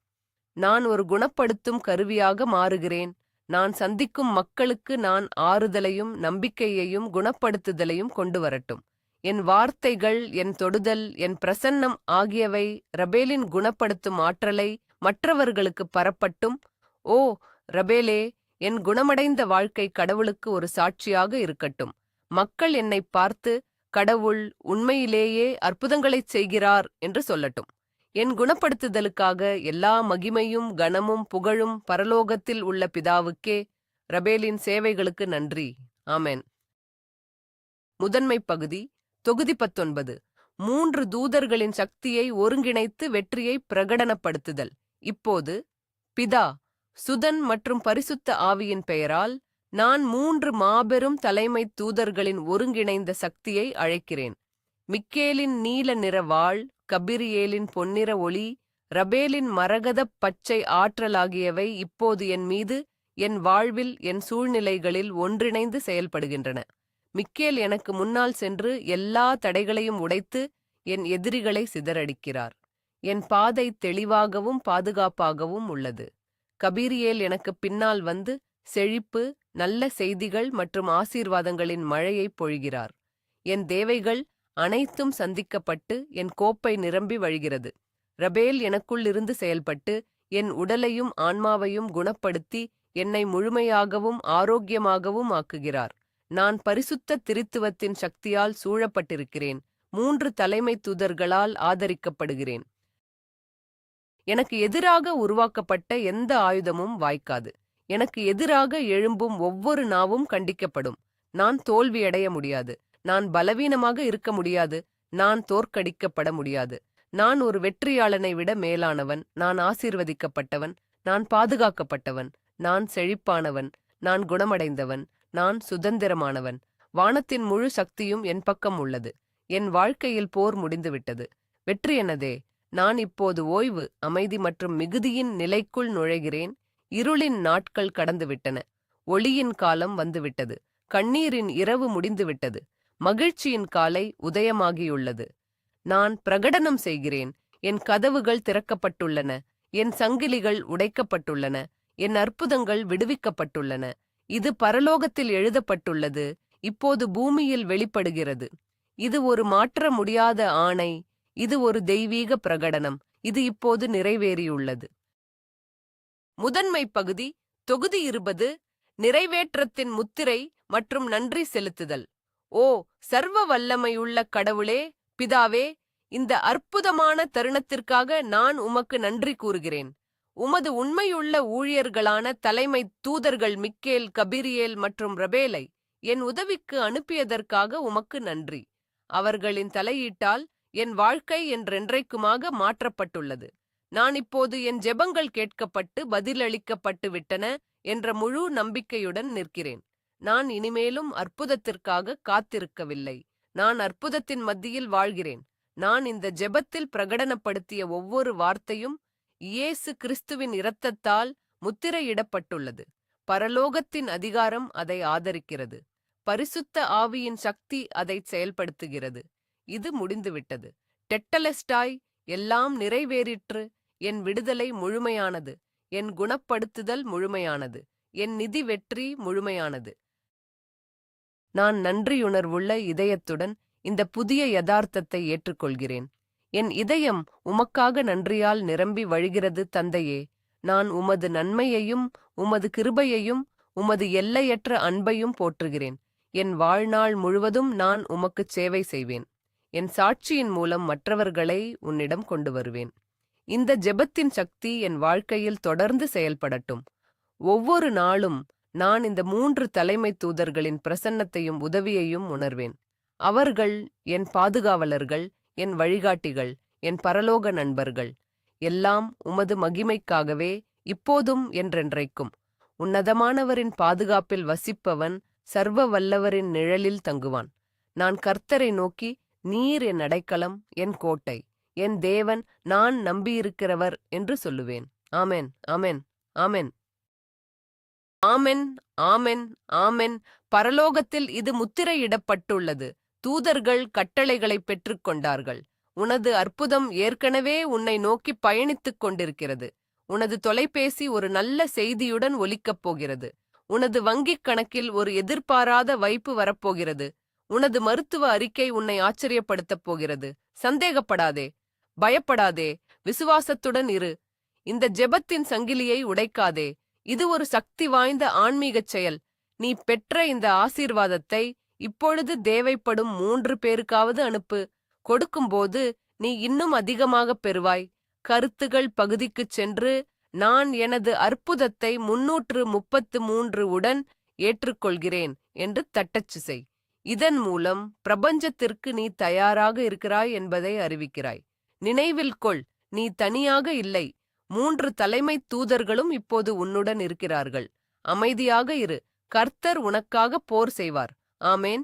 நான் ஒரு குணப்படுத்தும் கருவியாக மாறுகிறேன். நான் சந்திக்கும் மக்களுக்கு நான் ஆறுதலையும் நம்பிக்கையையும் குணப்படுத்துதலையும் கொண்டு வரட்டும். என் வார்த்தைகள், என் தொடுதல், என் பிரசன்னம் ஆகியவை ரபேலின் குணப்படுத்தும் ஆற்றலை மற்றவர்களுக்கு பரப்பட்டும். ஓ ரபேலே, என் குணமடைந்த வாழ்க்கை கடவுளுக்கு ஒரு சாட்சியாக இருக்கட்டும். மக்கள் என்னை பார்த்து, கடவுள் உண்மையிலேயே அற்புதங்களைச் செய்கிறார் என்று சொல்லட்டும். என் குணப்படுத்துதலுக்காக எல்லா மகிமையும் கனமும் புகழும் பரலோகத்தில் உள்ள பிதாவுக்கே. ரபேலின் சேவைகளுக்கு நன்றி. ஆமென். முதன்மை பகுதி, தொகுதி 19. 3 தூதர்களின் சக்தியை ஒருங்கிணைத்து வெற்றியை பிரகடனப்படுத்துதல். இப்போது, பிதா, சுதன் மற்றும் பரிசுத்த ஆவியின் பெயரால் நான் 3 மாபெரும் தலைமை தூதர்களின் ஒருங்கிணைந்த சக்தியை அழைக்கிறேன். மிக்கேலின் நீல நிற வாள், கபிரியேலின் பொன்னிற ஒளி, ரபேலின் மரகதப் பச்சை ஆற்றல் ஆகியவை இப்போது என் மீது, என் வாழ்வில், என் சூழ்நிலைகளில் ஒன்றிணைந்து செயல்படுகின்றன. மிக்கேல் எனக்கு முன்னால் சென்று எல்லா தடைகளையும் உடைத்து என் எதிரிகளை சிதறடிக்கிறார். என் பாதை தெளிவாகவும் பாதுகாப்பாகவும் உள்ளது. கபீரியேல் எனக்கு பின்னால் வந்து செழிப்பு, நல்ல செய்திகள் மற்றும் ஆசீர்வாதங்களின் மழையை பொழிகிறார். என் தேவைகள் அனைத்தும் சந்திக்கப்பட்டு என் கோப்பை நிரம்பி வழிகிறது. ரபேல் எனக்குள் இருந்து செயல்பட்டு என் உடலையும் ஆன்மாவையும் குணப்படுத்தி என்னை முழுமையாகவும் ஆரோக்கியமாகவும் ஆக்குகிறார். நான் பரிசுத்த திரித்துவத்தின் சக்தியால் சூழப்பட்டிருக்கிறேன். 3 தலைமை தூதர்களால் ஆதரிக்கப்படுகிறேன். எனக்கு எதிராக உருவாக்கப்பட்ட எந்த ஆயுதமும் வாய்க்காது. எனக்கு எதிராக எழும்பும் ஒவ்வொரு நாவும் கண்டிக்கப்படும். நான் தோல்வியடைய முடியாது. நான் பலவீனமாக இருக்க முடியாது. நான் தோற்கடிக்கப்பட முடியாது. நான் ஒரு வெற்றியாளனை விட மேலானவன். நான் ஆசீர்வதிக்கப்பட்டவன். நான் பாதுகாக்கப்பட்டவன். நான் செழிப்பானவன். நான் குணமடைந்தவன். நான் சுதந்திரமானவன். வானத்தின் முழு சக்தியும் என் பக்கம் உள்ளது. என் வாழ்க்கையில் போர் முடிந்துவிட்டது. வெற்றி என்னதே. நான் இப்போது ஓய்வு, அமைதி மற்றும் மிகுதியின் நிலைக்குள் நுழைகிறேன். இருளின் நாட்கள் கடந்துவிட்டன. ஒளியின் காலம் வந்துவிட்டது. கண்ணீரின் இரவு முடிந்துவிட்டது. மகிழ்ச்சியின் காலை உதயமாகியுள்ளது. நான் பிரகடனம் செய்கிறேன். என் கதவுகள் திறக்கப்பட்டுள்ளன. என் சங்கிலிகள் உடைக்கப்பட்டுள்ளன. என் அற்புதங்கள் விடுவிக்கப்பட்டுள்ளன. இது பரலோகத்தில் எழுதப்பட்டுள்ளது. இப்போது பூமியில் வெளிப்படுகிறது. இது ஒரு மாற்ற முடியாத ஆணை. இது ஒரு தெய்வீக பிரகடனம். இது இப்போது நிறைவேறியுள்ளது. முதன்மை பகுதி, தொகுதி 20. நிறைவேற்றத்தின் முத்திரை மற்றும் நன்றி செலுத்துதல். ஓ சர்வ வல்லமையுள்ள கடவுளே, பிதாவே, இந்த அற்புதமான தருணத்திற்காக நான் உமக்கு நன்றி கூறுகிறேன். உமது உண்மையுள்ள ஊழியர்களான தலைமை தூதர்கள் மிக்கேல், கபிரியேல் மற்றும் ரபேலை என் உதவிக்கு அனுப்பியதற்காக உமக்கு நன்றி. அவர்களின் தலையீட்டால் என் வாழ்க்கை என்றென்றைக்குமாக மாற்றப்பட்டுள்ளது. நான் இப்போது என் ஜெபங்கள் கேட்கப்பட்டு பதிலளிக்கப்பட்டு விட்டன என்ற முழு நம்பிக்கையுடன் நிற்கிறேன். நான் இனிமேலும் அற்புதத்திற்காக காத்திருக்கவில்லை. நான் அற்புதத்தின் மத்தியில் வாழ்கிறேன். நான் இந்த ஜெபத்தில் பிரகடனப்படுத்திய ஒவ்வொரு வார்த்தையும் இயேசு கிறிஸ்துவின் இரத்தத்தால் முத்திரையிடப்பட்டுள்ளது. பரலோகத்தின் அதிகாரம் அதை ஆதரிக்கிறது. பரிசுத்த ஆவியின் சக்தி அதை செயல்படுத்துகிறது. இது முடிந்துவிட்டது. டெட்டலெஸ்டாய், எல்லாம் நிறைவேறிற்று. என் விடுதலை முழுமையானது. என் குணப்படுத்துதல் முழுமையானது. என் நிதி வெற்றி முழுமையானது. நான் நன்றியுணர்வுள்ள இதயத்துடன் இந்த புதிய யதார்த்தத்தை ஏற்றுக்கொள்கிறேன். என் இதயம் உமக்காக நன்றியால் நிரம்பி வழிகிறது. தந்தையே, நான் உமது நன்மையையும் உமது கிருபையையும் உமது எல்லையற்ற அன்பையும் போற்றுகிறேன். என் வாழ்நாள் முழுவதும் நான் உமக்குச் சேவை செய்வேன். என் சாட்சியின் மூலம் மற்றவர்களை உன்னிடம் கொண்டு வருவேன். இந்த ஜெபத்தின் சக்தி என் வாழ்க்கையில் தொடர்ந்து செயல்படட்டும். ஒவ்வொரு நாளும் நான் இந்த 3 தலைமை தூதர்களின் பிரசன்னத்தையும் உதவியையும் உணர்வேன். அவர்கள் என் பாதுகாவலர்கள், என் வழிகாட்டிகள், என் பரலோக நண்பர்கள். எல்லாம் உமது மகிமைக்காகவே, இப்போதும் என்றென்றைக்கும். உன்னதமானவரின் பாதுகாப்பில் வசிப்பவன் சர்வ வல்லவரின் நிழலில் தங்குவான். நான் கர்த்தரை நோக்கி, நீர் என் அடைக்கலம், என் கோட்டை, என் தேவன், நான் நம்பியிருக்கிறவர் என்று சொல்லுவேன். ஆமென், ஆமென், ஆமென். ஆமென், ஆமென், ஆமென். பரலோகத்தில் இது முத்திரையிடப்பட்டுள்ளது. தூதர்கள் கட்டளைகளை பெற்றுக்கொண்டார்கள். உனது அற்புதம் ஏற்கனவே உன்னை நோக்கி பயணித்துக் கொண்டிருக்கிறது. உனது தொலைபேசி ஒரு நல்ல செய்தியுடன் ஒலிக்கப் போகிறது. உனது வங்கிக் கணக்கில் ஒரு எதிர்பாராத வைப்பு வரப்போகிறது. உனது மருத்துவ அறிக்கை உன்னை ஆச்சரியப்படுத்தப் போகிறது. சந்தேகப்படாதே, பயப்படாதே, விசுவாசத்துடன் இரு. இந்த ஜெபத்தின் சங்கிலியை உடைக்காதே. இது ஒரு சக்தி வாய்ந்த ஆன்மீகச் செயல். நீ பெற்ற இந்த ஆசீர்வாதத்தை இப்பொழுது தேவைப்படும் 3 பேருக்காவது அனுப்பு. கொடுக்கும்போது நீ இன்னும் அதிகமாகப் பெறுவாய். கருத்துகள் பகுதிக்குச் சென்று, நான் எனது அற்புதத்தை 333 உடன் ஏற்றுக்கொள்கிறேன் என்று தட்டச்சு செய். இதன் மூலம் பிரபஞ்சத்திற்கு நீ தயாராக இருக்கிறாய் என்பதை அறிவிக்கிறாய். நினைவில் கொள், நீ தனியாக இல்லை. 3 தலைமை தூதர்களும் இப்போது உன்னுடன் இருக்கிறார்கள். அமைதியாக இரு. கர்த்தர் உனக்காக போர் செய்வார். ஆமேன்.